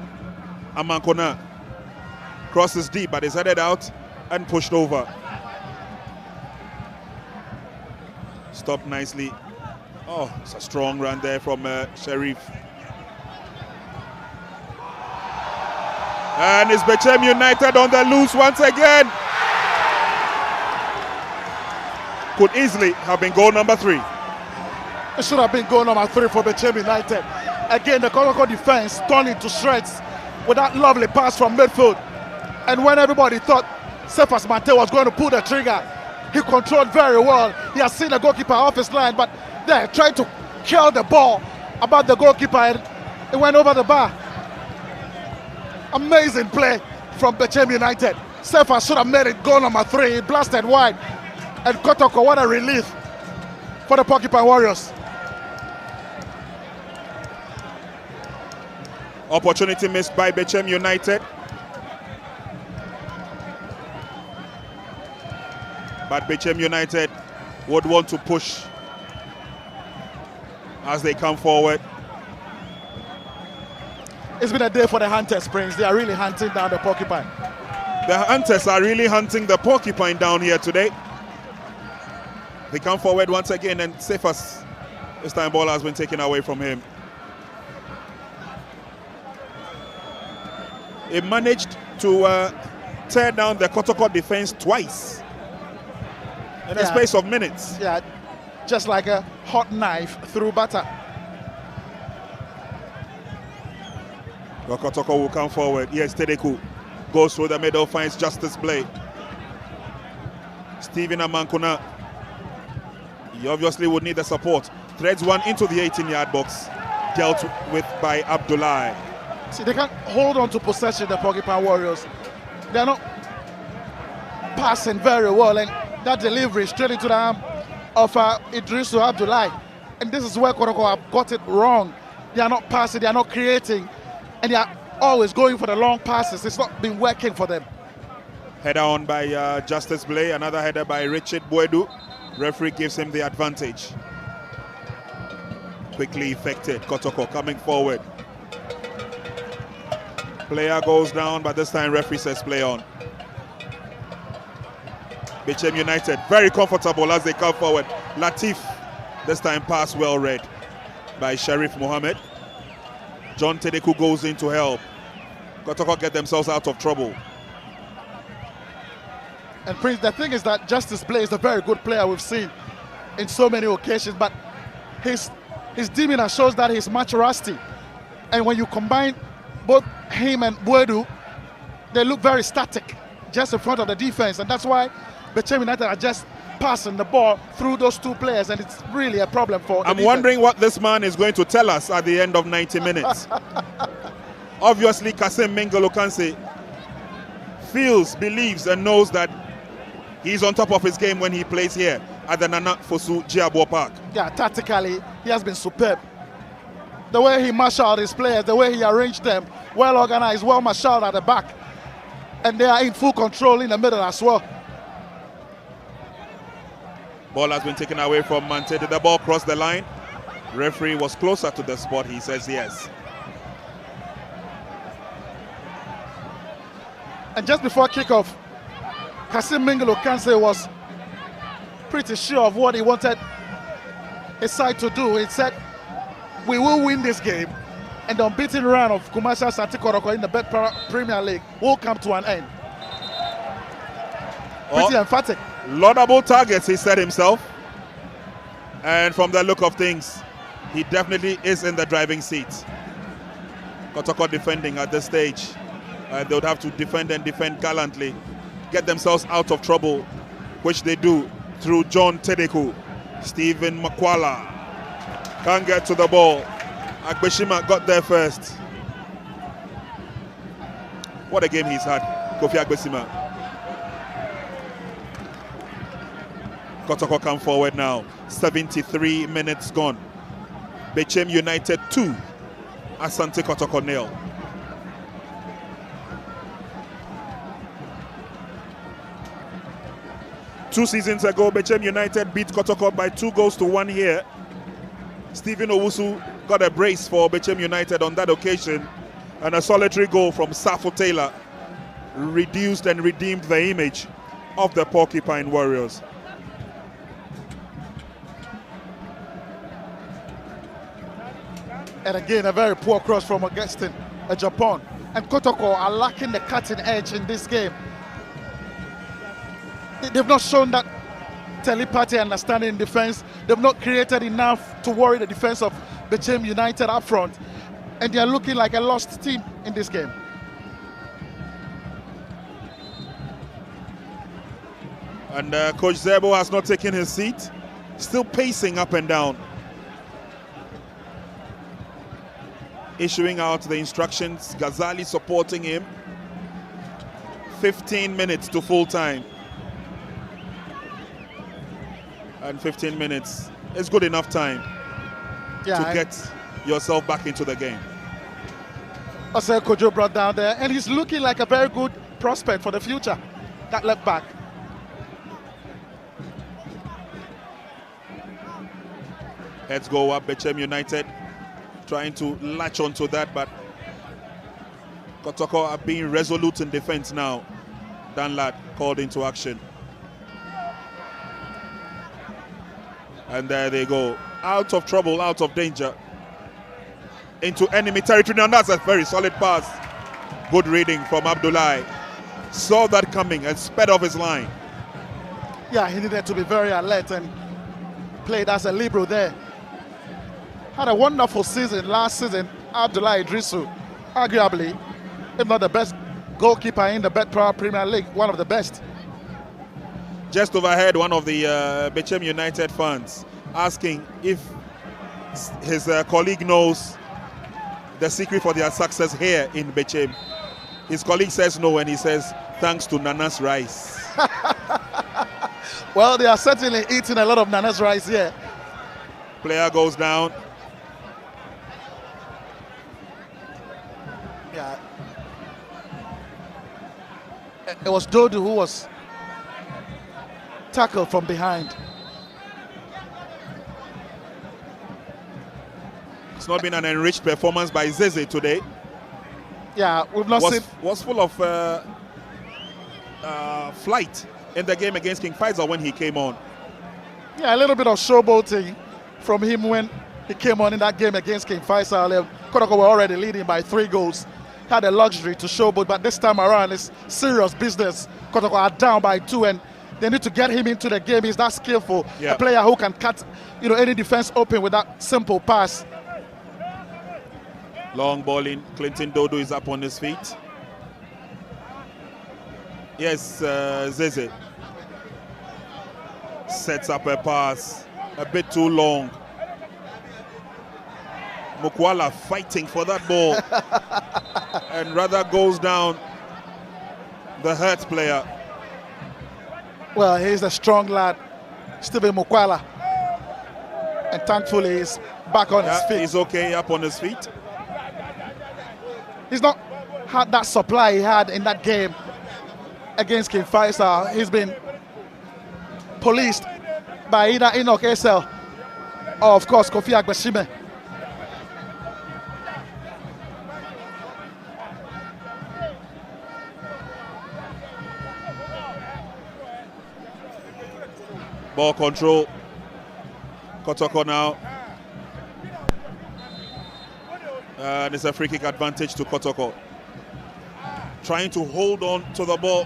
Amankona crosses deep, but is headed out and pushed over. Stopped nicely. Oh, it's a strong run there from Sheriff. And it's BECHEM United on the loose once again. Could easily have been goal number 3. It should have been goal number 3 for BECHEM United. Again, the Kotoko defense turned into shreds with that lovely pass from midfield. And when everybody thought Cephas Mante was going to pull the trigger. He controlled very well. He has seen the goalkeeper off his line, but they're trying to kill the ball about the goalkeeper, and it went over the bar. Amazing play from BECHEM United. Cephas should have made it goal number 3. He blasted wide. And KOTOKO, what a relief for the Porcupine Warriors. Opportunity missed by BECHEM United. But BECHEM United would want to push as they come forward. It's been a day for the Hunters, Prince. They are really hunting down the Porcupine. The Hunters are really hunting the Porcupine down here today. They come forward once again, and Cephas, this time ball has been taken away from him. He managed to tear down the KOTOKO defense twice in a space of minutes. Yeah, just like a hot knife through butter. Well, KOTOKO will come forward. Yes, Tedeku goes through the middle, finds Justice Blade. Stephen Amankuna, he obviously would need the support. Threads one into the 18-yard box, dealt with by Abdullahi. See, they can't hold on to possession, the Porcupine Warriors. They're not passing very well, and that delivery straight into the arm of Idrisu Abdullahi. And this is where KOTOKO have got it wrong. They are not passing, they are not creating, and they are always going for the long passes. It's not been working for them. Header on by Justice Blay, another header by Richard Boedu. Referee gives him the advantage. Quickly effected, KOTOKO coming forward. Player goes down, but this time referee says play on. BECHEM United very comfortable as they come forward. Latif, this time pass well read by Sharif Mohammed. John Tedeku goes in to help. KOTOKO get themselves out of trouble. And Prince, the thing is that Justice Blay is a very good player we've seen in so many occasions, but his demeanor shows that he's much rusty. And when you combine both him and Boedu, they look very static just in front of the defense, and that's why BECHEM United are just passing the ball through those two players, and it's really a problem for the defense. Wondering what this man is going to tell us at the end of 90 minutes. Obviously, Kasim Mengolo-Kanse feels, believes, and knows that he's on top of his game when he plays here at the Nana Fosu Jiabor Park. Yeah, tactically, he has been superb. The way he marshaled his players, the way he arranged them, well organized, well marshaled at the back. And they are in full control in the middle as well. Ball has been taken away from Mante. Did the ball cross the line? Referee was closer to the spot, he says yes. And just before kickoff, Kasim Mengolo-Kanse was pretty sure of what he wanted his side to do. He said, we will win this game, and the unbeaten run of Kumasi Asante KOTOKO in the Premier League will come to an end. Pretty emphatic. Laudable targets, he said himself. And from the look of things, he definitely is in the driving seat. KOTOKO defending at this stage. They would have to defend and defend gallantly, get themselves out of trouble, which they do through John Tedeku. Stephen Makwala can't get to the ball. Agbeshima got there first. What a game he's had, Kofi Agbeshima. KOTOKO come forward now. 73 minutes gone. BECHEM United 2, Asante KOTOKO 0. Two seasons ago, BECHEM United beat KOTOKO by 2-1 here. Stephen Owusu got a brace for BECHEM United on that occasion, and a solitary goal from Safo Taylor reduced and redeemed the image of the Porcupine Warriors. And again, a very poor cross from Augustine, Japan. And KOTOKO are lacking the cutting edge in this game. They've not shown that telepathy understanding in defense. They've not created enough to worry the defense of BECHEM United up front. And they are looking like a lost team in this game. And Coach Zebo has not taken his seat. Still pacing up and down. Issuing out the instructions. Ghazali supporting him. 15 minutes to full time. And 15 minutes is good enough time to get yourself back into the game. Osei Kojo brought down there, and he's looking like a very good prospect for the future. That left back. Heads go up, BECHEM United trying to latch onto that, but KOTOKO are being resolute in defense now. Danlad called into action. And there they go. Out of trouble, out of danger. Into enemy territory. Now that's a very solid pass. Good reading from Abdullahi. Saw that coming and sped off his line. Yeah, he needed to be very alert and played as a libero there. Had a wonderful season last season. Abdullahi Idrisu, arguably, if not the best goalkeeper in the Betpower Premier League, one of the best. Just overheard one of the BECHEM United fans asking if his colleague knows the secret for their success here in BECHEM. His colleague says no, and he says thanks to Nana's rice. Well, they are certainly eating a lot of Nana's rice here. Player goes down. Yeah. It was Dodu who was tackled from behind. It's not been an enriched performance by Zeze today. Yeah, we've not seen. Was full of flight in the game against King Faisal when he came on. Yeah, a little bit of showboating from him when he came on in that game against King Faisal. KOTOKO were already leading by 3 goals. Had a luxury to showboat, but this time around it's serious business. KOTOKO are down by 2, and they need to get him into the game. He's that skillful, a player who can cut, any defense open with that simple pass. Long ball in. Clinton Dodo is up on his feet. Yes, Zeze sets up a pass a bit too long. Mukwala fighting for that ball and rather goes down the hurt player. Well, he's a strong lad, Stephen Mukwala, and thankfully he's back on his feet. He's okay up on his feet. He's not had that supply he had in that game against King Faisal. He's been policed by either Enoch Esel or, of course, Kofi Agbeshime. Ball control. KOTOKO now. And it's a free kick advantage to KOTOKO. Trying to hold on to the ball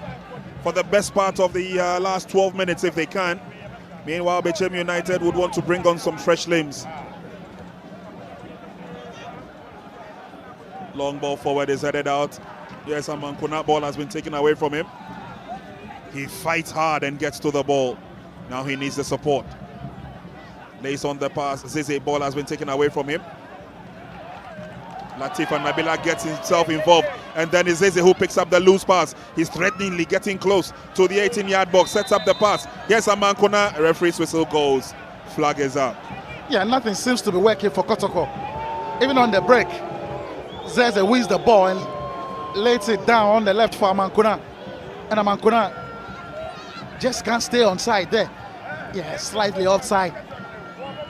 for the best part of the last 12 minutes if they can. Meanwhile, BECHEM United would want to bring on some fresh limbs. Long ball forward is headed out. Yes, Amankuna ball has been taken away from him. He fights hard and gets to the ball. Now he needs the support. Lays on the pass. Zeze ball has been taken away from him. Latif and Nabila gets himself involved, and then it's Zeze who picks up the loose pass. He's threateningly getting close to the 18-yard box, sets up the pass. Here's Amankuna, referee's whistle goes. Flag is up. Yeah, nothing seems to be working for KOTOKO. Even on the break, Zeze wins the ball and lays it down on the left for Amankuna. And Amankuna just can't stay on side there. Yeah, slightly offside.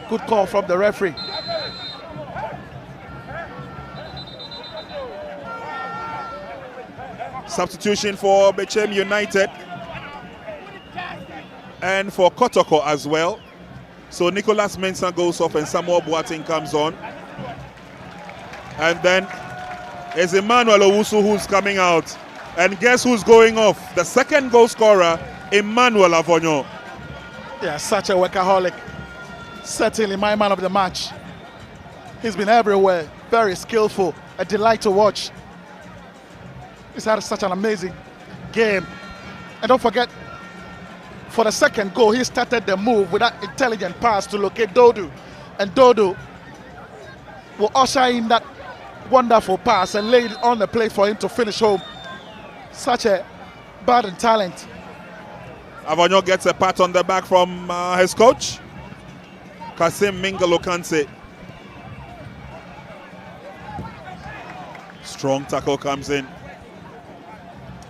Good call from the referee. Substitution for BECHEM United and for KOTOKO as well. So Nicholas Mensah goes off and Samuel Boateng comes on. And then it's Emmanuel Owusu who's coming out. And guess who's going off? The second goal scorer, Emmanuel Avonyo. Yeah, such a workaholic. Certainly my man of the match. He's been everywhere, very skillful, a delight to watch. He's had such an amazing game. And don't forget, for the second goal, he started the move with that intelligent pass to locate Dodu. And Dodu will usher in that wonderful pass and lay it on the plate for him to finish home. Such a budding talent. Avonyo gets a pat on the back from his coach, Kasim Mingle Okanse. Strong tackle comes in.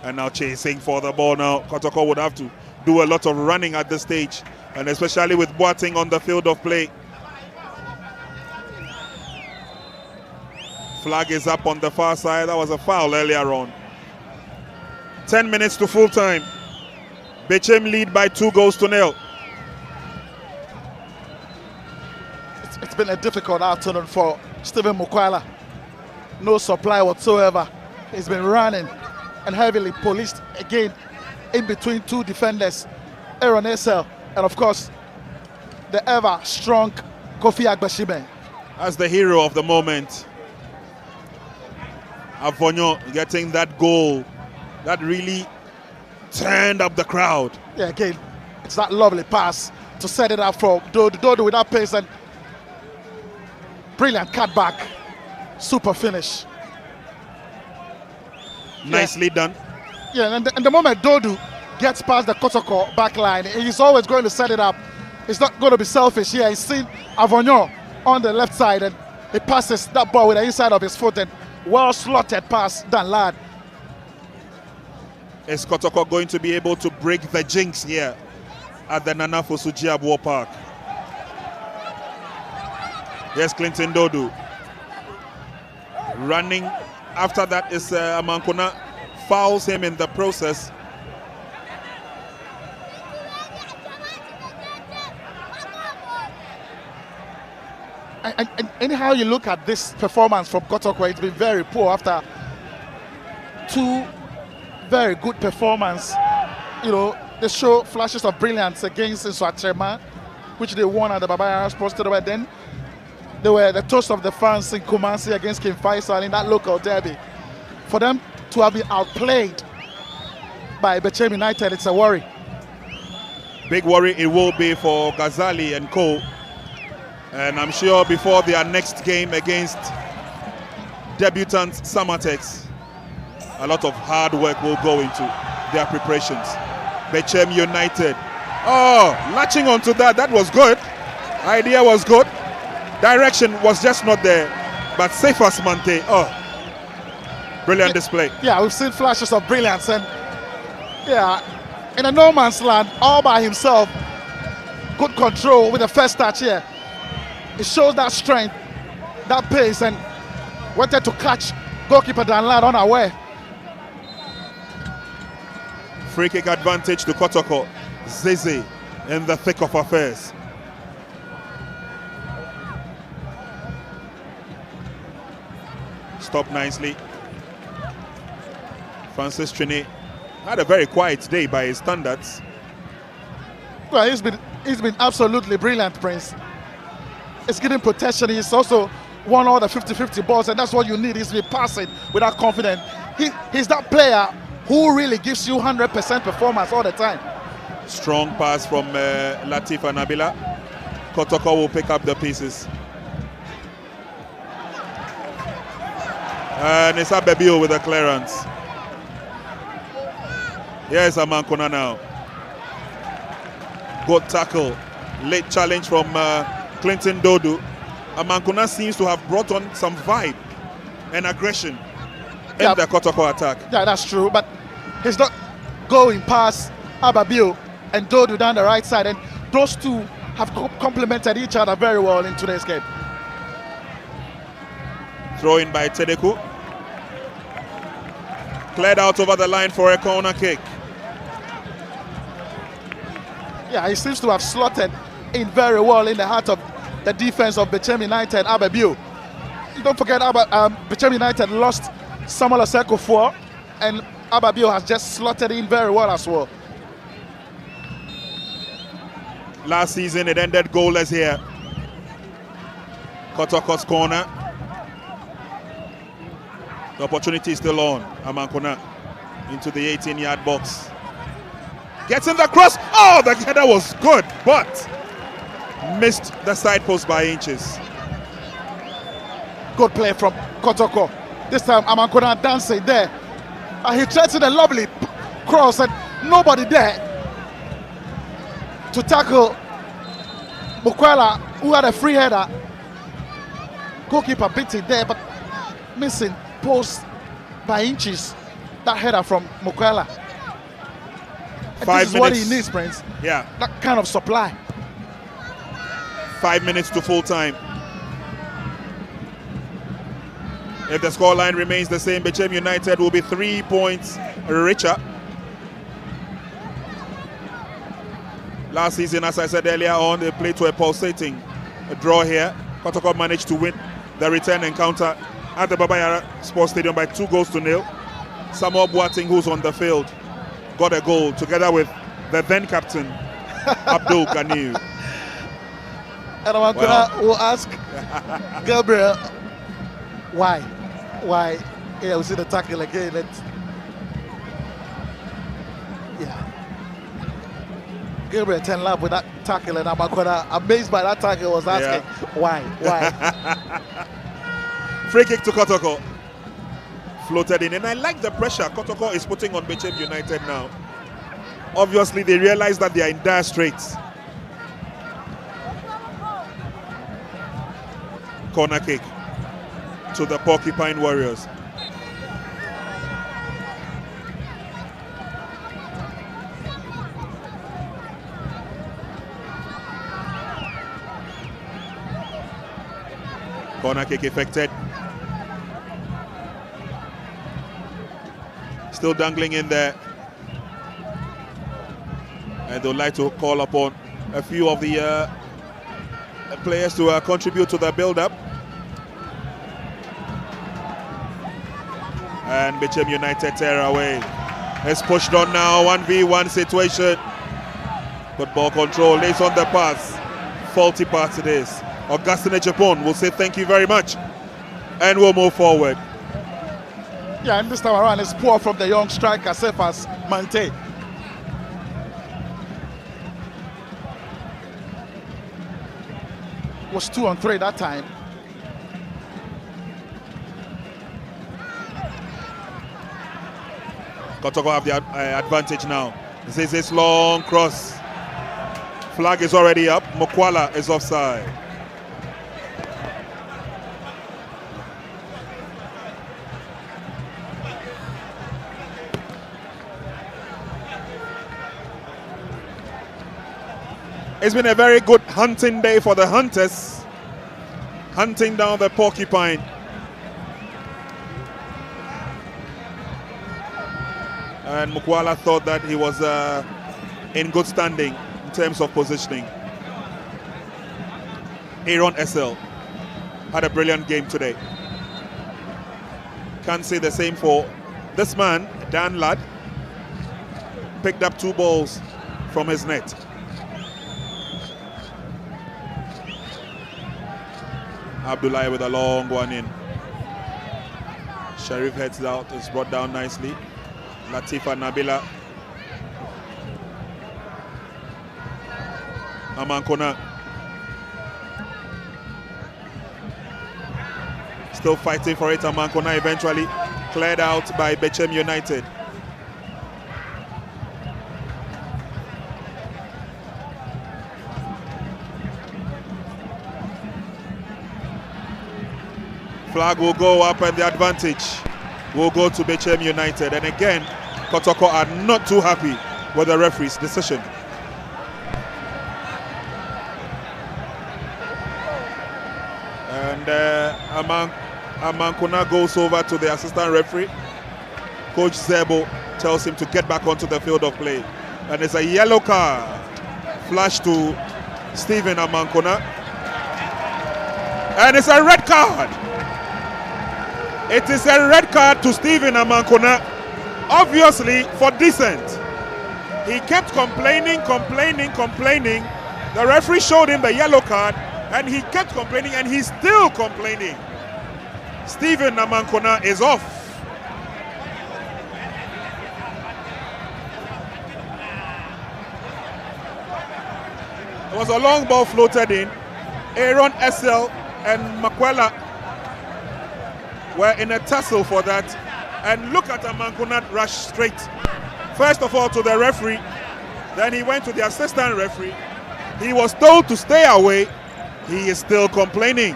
And now chasing for the ball now. KOTOKO would have to do a lot of running at this stage, and especially with Boateng on the field of play. Flag is up on the far side. That was a foul earlier on. 10 minutes to full time. BECHEM lead by 2-0. It's been a difficult afternoon for Stephen Mukwala. No supply whatsoever. He's been running and heavily policed again in between two defenders, Aaron Essel, and of course the ever strong Kofi Agbashime. As the hero of the moment, Avonyo getting that goal that really turned up the crowd. Yeah, again, it's that lovely pass to set it up for Dodo with that pace and brilliant cutback, super finish. Nicely done. Yeah, and the moment Dodo gets past the KOTOKO back line, he's always going to set it up. He's not going to be selfish here. He's seen Avonyo on the left side and he passes that ball with the inside of his foot and well slotted pass, done lad. Is KOTOKO going to be able to break the jinx here at the Nana Fosu War Park? Yes, Clinton Dodu. Running after that is Amankona, fouls him in the process. And anyhow you look at this performance from KOTOKO, it's been very poor after two very good performance. You know, they show flashes of brilliance against Nswachema, which they won at the Babaya Sports Stadium. Then they were the toast of the fans in Kumasi against King Faisal in that local derby. For them to have been outplayed by BECHEM United, it's a worry. Big worry it will be for Ghazali and co. And I'm sure before their next game against debutants Samatex, a lot of hard work will go into their preparations. BECHEM United. Oh, latching onto that was good. Idea was good. Direction was just not there. But safe as Mante. Oh, brilliant display. Yeah, we've seen flashes of brilliance. And yeah, in a no man's land, all by himself, good control with the first touch here. It shows that strength, that pace, and wanted to catch goalkeeper Danlad unaware. Free kick advantage to KOTOKO. Zeze in the thick of affairs. Stopped nicely. Francis Trine had a very quiet day by his standards. Well, he's been absolutely brilliant, Prince. He's getting protection. He's also won all the 50-50 balls, and that's what you need. He's been passing without confidence. He's that player who really gives you 100% performance all the time. Strong pass from Latif and Nabila. KOTOKO will pick up the pieces. And it's Abebio with a clearance. Here's Amankona now. Good tackle. Late challenge from Clinton Dodu. Amankona seems to have brought on some vibe and aggression in the KOTOKO attack. Yeah, that's true, but he's not going past Ababio and Dodu down the right side, and those two have complemented each other very well in today's game. Throw in by Tedeku. Cleared out over the line for a corner kick. Yeah, he seems to have slotted in very well in the heart of the defense of BECHEM United, Ababio. Don't forget, BECHEM United lost Samuel Oseko 4, and Ababio has just slotted in very well as well. Last season it ended goalless here. KOTOKO's corner. The opportunity is still on. Amankona into the 18-yard box. Gets in the cross. Oh, the header was good, but missed the side post by inches. Good play from Kotoko. This time Amankona dancing there. And he threatened a lovely cross and nobody there to tackle Mukwala, who had a free header. Goalkeeper beat it there, but missing post by inches. That header from Mukwala. And 5 this is minutes. what he needs, Prince. Yeah. That kind of supply. 5 minutes to full time. If the scoreline remains the same, BECHEM United will be 3 points richer. Last season, as I said earlier on, they played to a pulsating draw here. KOTOKO managed to win the return encounter at the Babayara Sports Stadium by 2-0. Samuel Boateng, who's on the field, got a goal together with the then captain, Abdul Ganiu. And Amankona will ask Gabriel, why? Why? Yeah, we see the tackle again. Yeah. Gabriel 10 lap with that tackle, and Amankona, amazed by that tackle, was asking, why? Free kick to KOTOKO. Floated in, and I like the pressure KOTOKO is putting on BECHEM United now. Obviously, they realize that they are in dire straits. Corner kick to the Porcupine Warriors. Corner kick effected. Still dangling in there. And they'd like to call upon a few of the players to contribute to the build-up. And BECHEM United tear away. It's pushed on now, 1v1 situation. Good ball control, lays on the pass. Faulty pass it is. Augustine Japan will say thank you very much. And we'll move forward. Yeah, and this time around it's poor from the young striker, Cephas Mante. Was 2-on-3 that time. KOTOKO have the advantage now. This is this long cross. Flag is already up. Mukwala is offside. It's been a very good hunting day for the hunters. Hunting down the porcupine. And Mukwala thought that he was in good standing in terms of positioning. Aaron Essel had a brilliant game today. Can't say the same for this man, Dan Ladd. Picked up 2 balls from his net. Abdullahi with a long one in. Sharif heads out, it's brought down nicely. Latifa Nabila. Amankona. Still fighting for it. Amankona eventually cleared out by BECHEM United. Flag will go up and the advantage will go to BECHEM United. And again, KOTOKO are not too happy with the referee's decision. And Amankona goes over to the assistant referee. Coach Zebo tells him to get back onto the field of play. And it's a yellow card flash to Stephen Amankona. And it's a red card. It is a red card to Stephen Amankona, obviously for dissent. He kept complaining. The referee showed him the yellow card and he kept complaining and he's still complaining. Stephen Amankona is off. It was a long ball floated in. Aaron Essel and Makwela were in a tussle for that. And look at Amankunat rush straight. First of all to the referee. Then he went to the assistant referee. He was told to stay away. He is still complaining.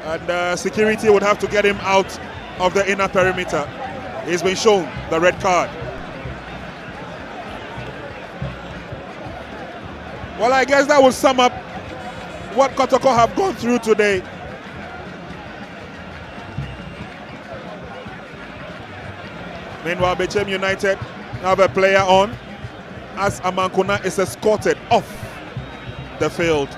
And security would have to get him out of the inner perimeter. He's been shown the red card. Well, I guess that will sum up what KOTOKO have gone through today. Meanwhile, BECHEM United have a player on as Amankuna is escorted off the field.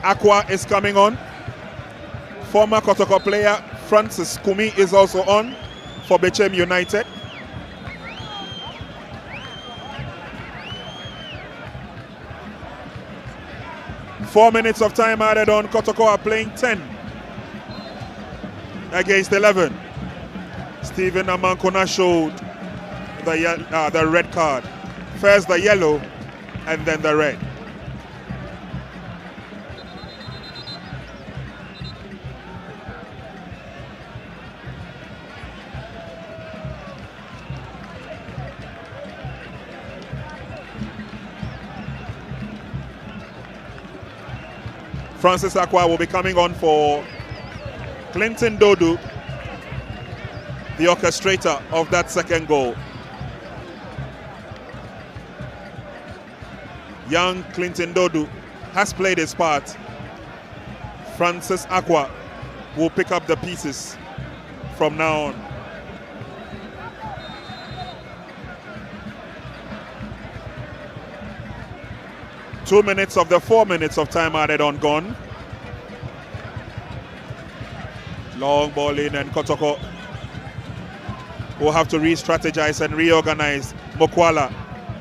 Aqua is coming on. Former KOTOKO player Francis Kumi is also on for BECHEM United. Four minutes of time added on. KOTOKO are playing 10 against 11. Stephen Amankuna showed the red card. First the yellow and then the red. Francis Aqua will be coming on for Clinton Dodu, the orchestrator of that second goal. Young Clinton Dodu has played his part. Francis Aqua will pick up the pieces from now on. Two minutes of the 4 minutes of time added on gone. Long ball in, and KOTOKO will have to re-strategize and reorganize. Mokwala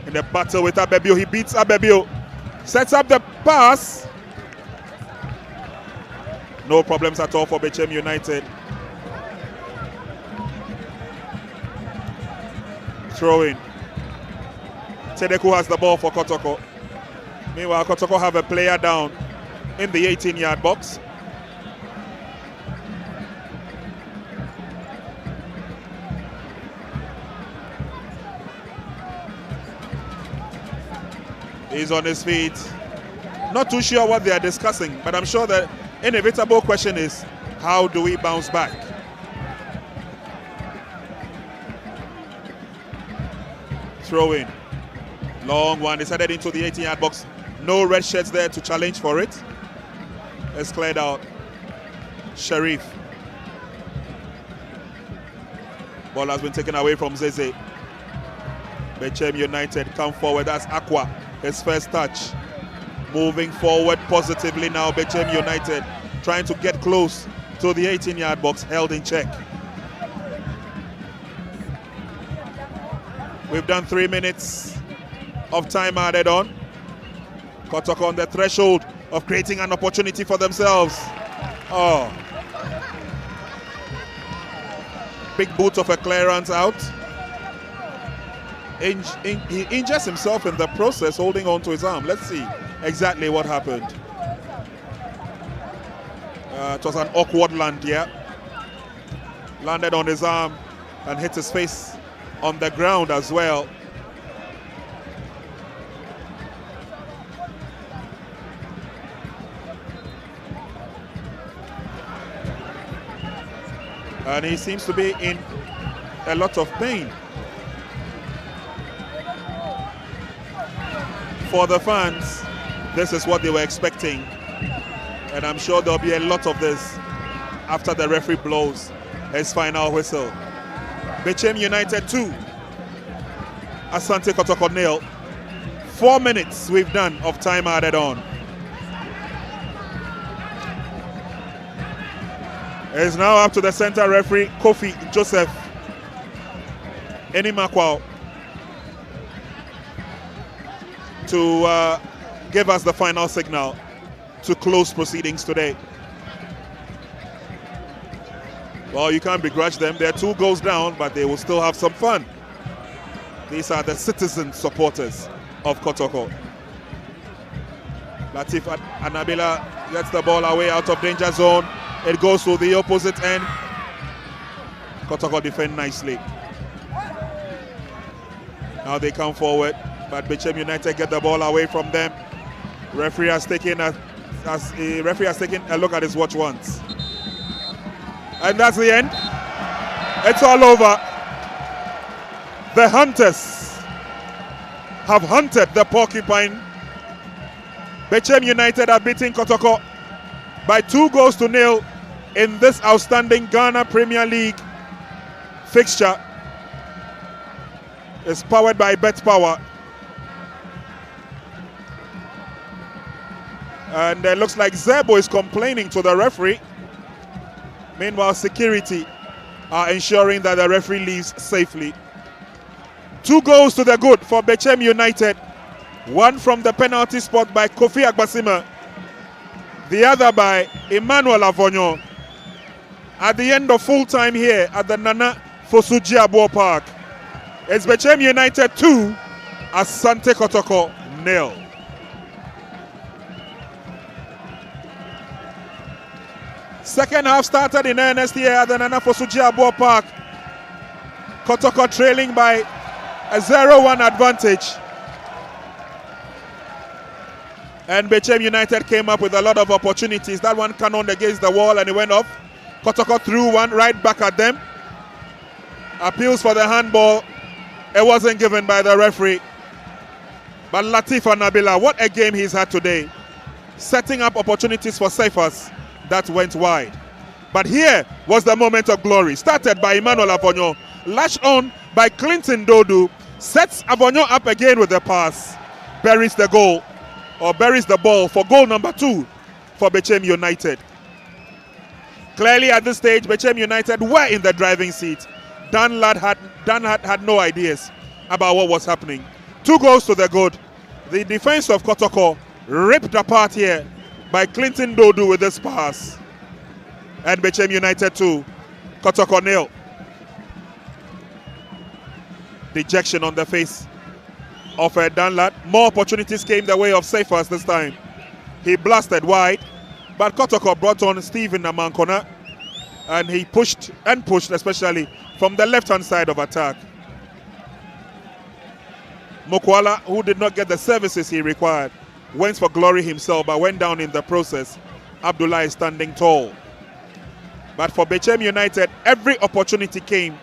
in the battle with Abebio. He beats Abebio. Sets up the pass. No problems at all for BECHEM United. Throw in. Tedeku has the ball for KOTOKO. Meanwhile, KOTOKO have a player down in the 18-yard box. He's on his feet. Not too sure what they are discussing, but I'm sure the inevitable question is, how do we bounce back? Throw in. Long one. It's headed into the 18-yard box. No red shirts there to challenge for it. It's cleared out. Sharif. Ball has been taken away from Zeze. BECHEM United come forward. That's Aqua. His first touch. Moving forward positively now. BECHEM United trying to get close to the 18-yard box. Held in check. We've done 3 minutes of time added on. KOTOKO on the threshold of creating an opportunity for themselves. Oh. Big boot of a clearance out. He injures himself in the process, holding on to his arm. Let's see exactly what happened. It was an awkward land here. Landed on his arm and hit his face on the ground as well. And he seems to be in a lot of pain. For the fans, this is what they were expecting. And I'm sure there'll be a lot of this after the referee blows his final whistle. BECHEM United 2, Asante KOTOKO 0. 4 minutes we've done of time added on. It's now up to the center referee, Kofi Joseph Enimakwao, to give us the final signal to close proceedings today. Well, you can't begrudge them. They're 2 goals down, but they will still have some fun. These are the citizen supporters of Kotoko. Latif Anabila gets the ball away out of danger zone. It goes to the opposite end. Kotoko defend nicely. Now they come forward, but BECHEM United get the ball away from them. Referee has taken a look at his watch once. And that's the end. It's all over. The hunters have hunted the porcupine. BECHEM United are beating Kotoko by 2-0 in this outstanding Ghana Premier League fixture. It's powered by Bet Power. And it looks like Zebo is complaining to the referee. Meanwhile, security are ensuring that the referee leaves safely. 2 goals to the good for BECHEM United. One from the penalty spot by Kofi Agbasima. The other by Emmanuel Avonyo. At the end of full time here at the Nana Fosuji Abuo Park. It's BECHEM United 2, Asante Kotoko 0. Second half started in earnest here at the Nana Fosuji Abuo Park. Kotoko trailing by a 0-1 advantage. And BECHEM United came up with a lot of opportunities. That one cannoned against the wall and it went off. Kotoko threw one right back at them. Appeals for the handball. It wasn't given by the referee. But Latifa Nabila, what a game he's had today. Setting up opportunities for Safers that went wide. But here was the moment of glory. Started by Emmanuel Avonyo. Lashed on by Clinton Dodu. Sets Avonyo up again with the pass. Buries the goal. Or buries the ball for goal number 2 for BECHEM United. Clearly at this stage, BECHEM United were in the driving seat. Dan Ladd had no ideas about what was happening. 2 goals to the good. The defense of Kotoko ripped apart here by Clinton Dodu with this pass. And BECHEM United 2, Kotoko 0. Dejection on the face of Dan Ladd. More opportunities came the way of Safers this time. He blasted wide, but Kotoko brought on Stephen Amankona, and he pushed and pushed, especially from the left-hand side of attack. Mokwala, who did not get the services he required, went for glory himself but went down in the process. Abdullah is standing tall. But for BECHEM United, every opportunity came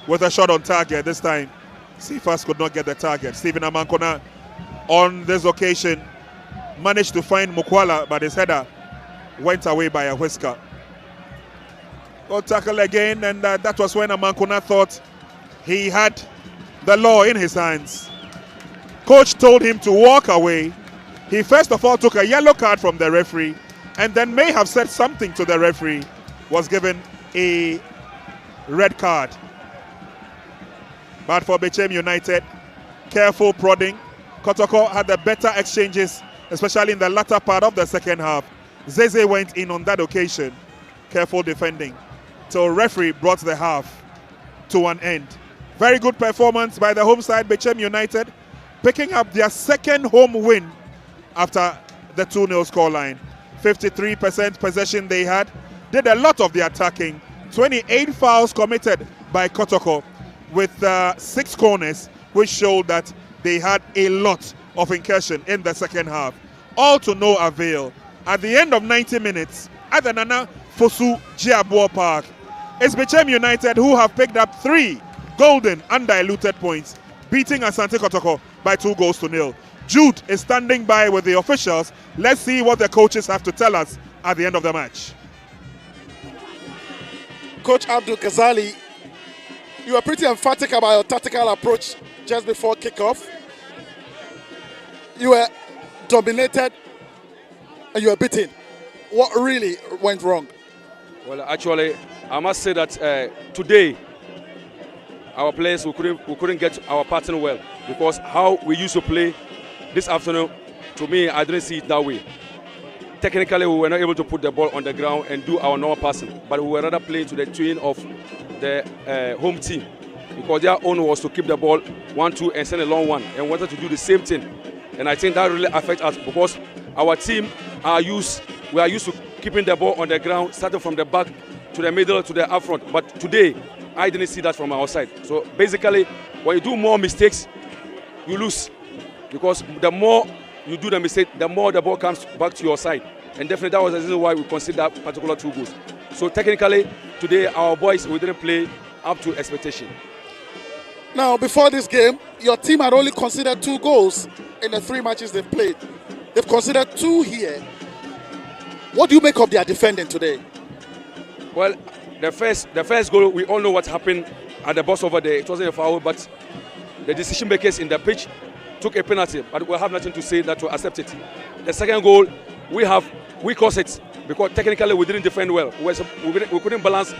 with a shot on target. This time, Sifas could not get the target. Stephen Amankona, on this occasion, managed to find Mokwala, but his header went away by a whisker. Good tackle again, and that was when Amankona thought he had the law in his hands. Coach told him to walk away. He first of all took a yellow card from the referee, and then may have said something to the referee, was given a red card. But for BECHEM United, careful prodding. Kotoko had the better exchanges, especially in the latter part of the second half. Zeze went in on that occasion. Careful defending. So referee brought the half to an end. Very good performance by the home side, BECHEM United, picking up their second home win after the 2-0 scoreline. 53% possession they had. Did a lot of the attacking. 28 fouls committed by Kotoko with 6 corners, which showed that they had a lot of incursion in the second half. All to no avail. At the end of 90 minutes, at the Nana Fosuji Abuo Park, it's BECHEM United who have picked up 3 golden undiluted points, beating Asante Kotoko by 2-0. Jude is standing by with the officials. Let's see what the coaches have to tell us at the end of the match. Coach Abdul Ghazali, you were pretty emphatic about your tactical approach just before kickoff. You were dominated and you were beaten. What really went wrong? Well, actually, I must say that today, our players, we couldn't get our pattern well, because how we used to play this afternoon, to me, I didn't see it that way. technically we were not able to put the ball on the ground and do our normal passing, but we were rather playing to the tune of the home team, because their own was to keep the ball 1-2 and send a long one, and wanted to do the same thing. And I think that really affects us, because our team we are used to keeping the ball on the ground, starting from the back to the middle to the up front. But today, I didn't see that from our side. So basically, when you do more mistakes, you lose, because the more you do the mistake, the more the ball comes back to your side. And definitely that was the reason why we conceded that particular 2 goals. So technically, today our boys, we didn't play up to expectation. Now, before this game, your team had only conceded 2 goals in the 3 matches they've played. They've conceded 2 here. What do you make of their defending today? Well, the first goal, we all know what happened at the box over there. It wasn't a foul, but the decision makers in the pitch took a penalty, but we'll have nothing to say that to accept it. The second goal, we caused it because technically we didn't defend well. We couldn't balance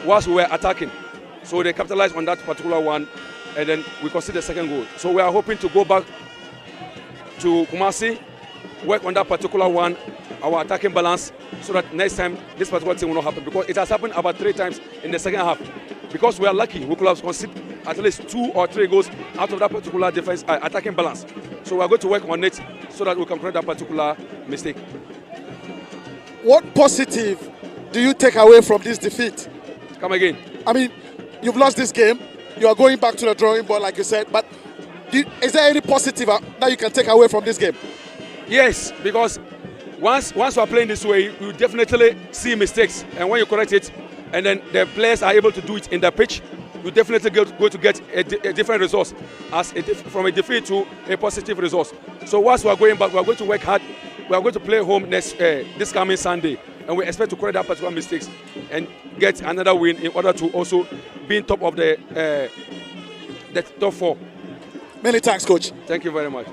whilst we were attacking. So they capitalized on that particular one, and then we conceded the second goal. So we are hoping to go back to Kumasi, work on that particular one, our attacking balance, so that next time this particular thing will not happen, because it has happened about 3 times in the second half. Because we are lucky, we could have conceded at least 2 or 3 goals out of that particular defense attacking balance. So we are going to work on it so that we can correct that particular mistake. What positive do you take away from this defeat? Come again. I mean, you've lost this game. You are going back to the drawing board, like you said. But is there any positive that you can take away from this game? Yes, because once you are playing this way, you definitely see mistakes, and when you correct it, and then the players are able to do it in the pitch, you definitely going to get a different result, from a defeat to a positive result. So once we are going back, we are going to work hard. We are going to play home this coming Sunday, and we expect to correct that particular mistakes and get another win in order to also be in top of the top 4. Many thanks, Coach. Thank you very much.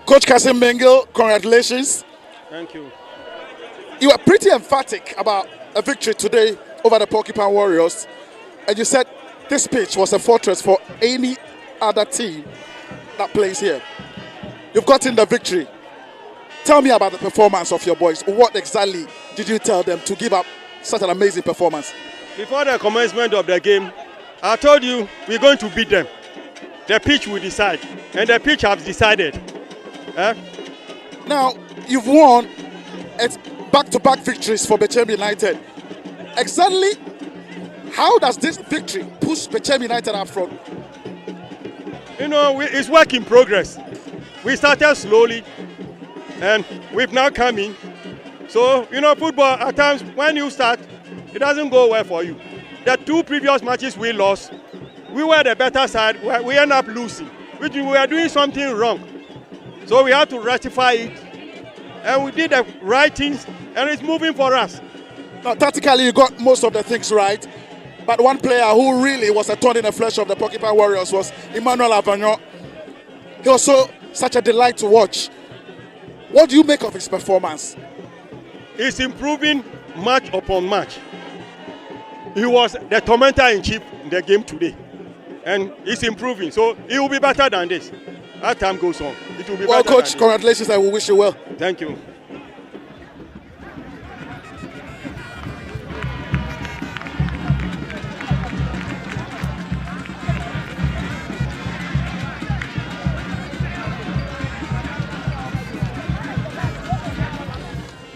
Coach Kasim Mengel, congratulations. Thank you. You were pretty emphatic about a victory today over the Porcupine Warriors, and you said this pitch was a fortress for any other team that plays here. You've gotten the victory. Tell me about the performance of your boys. What exactly did you tell them to give up such an amazing performance? Before the commencement of the game, I told you we're going to beat them. The pitch will decide, and the pitch has decided. Now, you've won back-to-back victories for BECHEM United. Exactly how does this victory push BECHEM United up front? You know, it's work in progress. We started slowly, and we've now come in. So, you know, football, at times, when you start, it doesn't go well for you. The 2 previous matches we lost, we were the better side. We ended up losing, which we were doing something wrong. So we have to rectify it, and we did the right things, and it's moving for us. Now, tactically, you got most of the things right, but one player who really was a thorn in the flesh of the Porcupine Warriors was Emmanuel Avagnon. He was such a delight to watch. What do you make of his performance? He's improving match upon match. He was the tormentor-in-chief in the game today, and he's improving, so he will be better than this. As time goes on, it will be well, better. Coach, congratulations. I will wish you well. Thank you.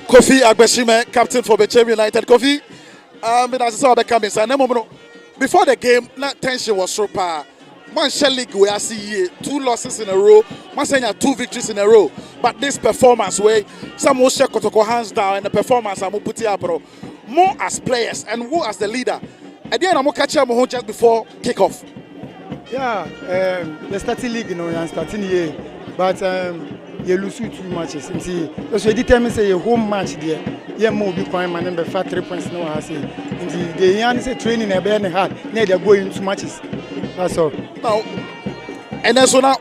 Kofi Agbeshime, captain for BECHEM United. Kofi, before the game, tension was so far. Man, League we are seeing 2 losses in a row. Man, saying 2 victories in a row. But this performance, where some will shake KOTOKO hands down, and the performance I'm put here, bro. More as players and who as the leader. At the end, I'm catch up just before kickoff. Yeah, the starting league, you know, and starting here. But you lose 2 matches. See, so you determine say your home match there. Yeah, more be point man number 5 3 points no I say. The young say training a bit hard. Now they go into matches. That's all. Now, and then so now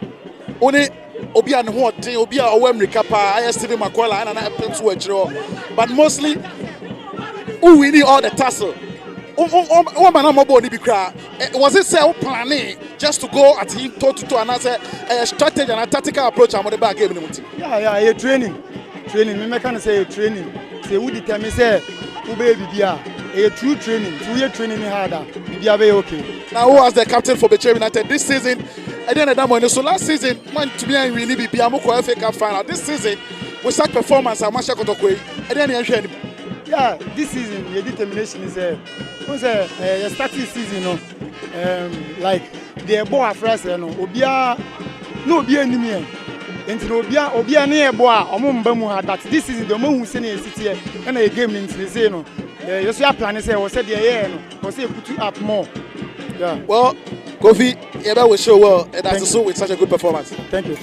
only Obi and what Obi or America pa I Stephen McCoy and I play to a draw. But mostly who winning all the tussle. Was it say planning just to go at him toe to toe and as a strategy and a tactical approach on the back game? Yeah, yeah, training. Me can say training. Say who determine say who baby bia. A true training. 2 year training harder. Bia be okay. Now who was the captain for BECHEM United this season? I didn't know so last season man to me and really be Biamoko FA Cup final. This season with such performance at KOTOKO. I didn't hear. Yeah, this season your determination is your starting season, like the boy first, Obia no be enemy. Into Obia near boy, Omumbamu that this season the moon senior city and a game in the you see, plan is was said was put you up more. Yeah. Well, Kofi, you will show well, and that's so with such a good performance. Thank you.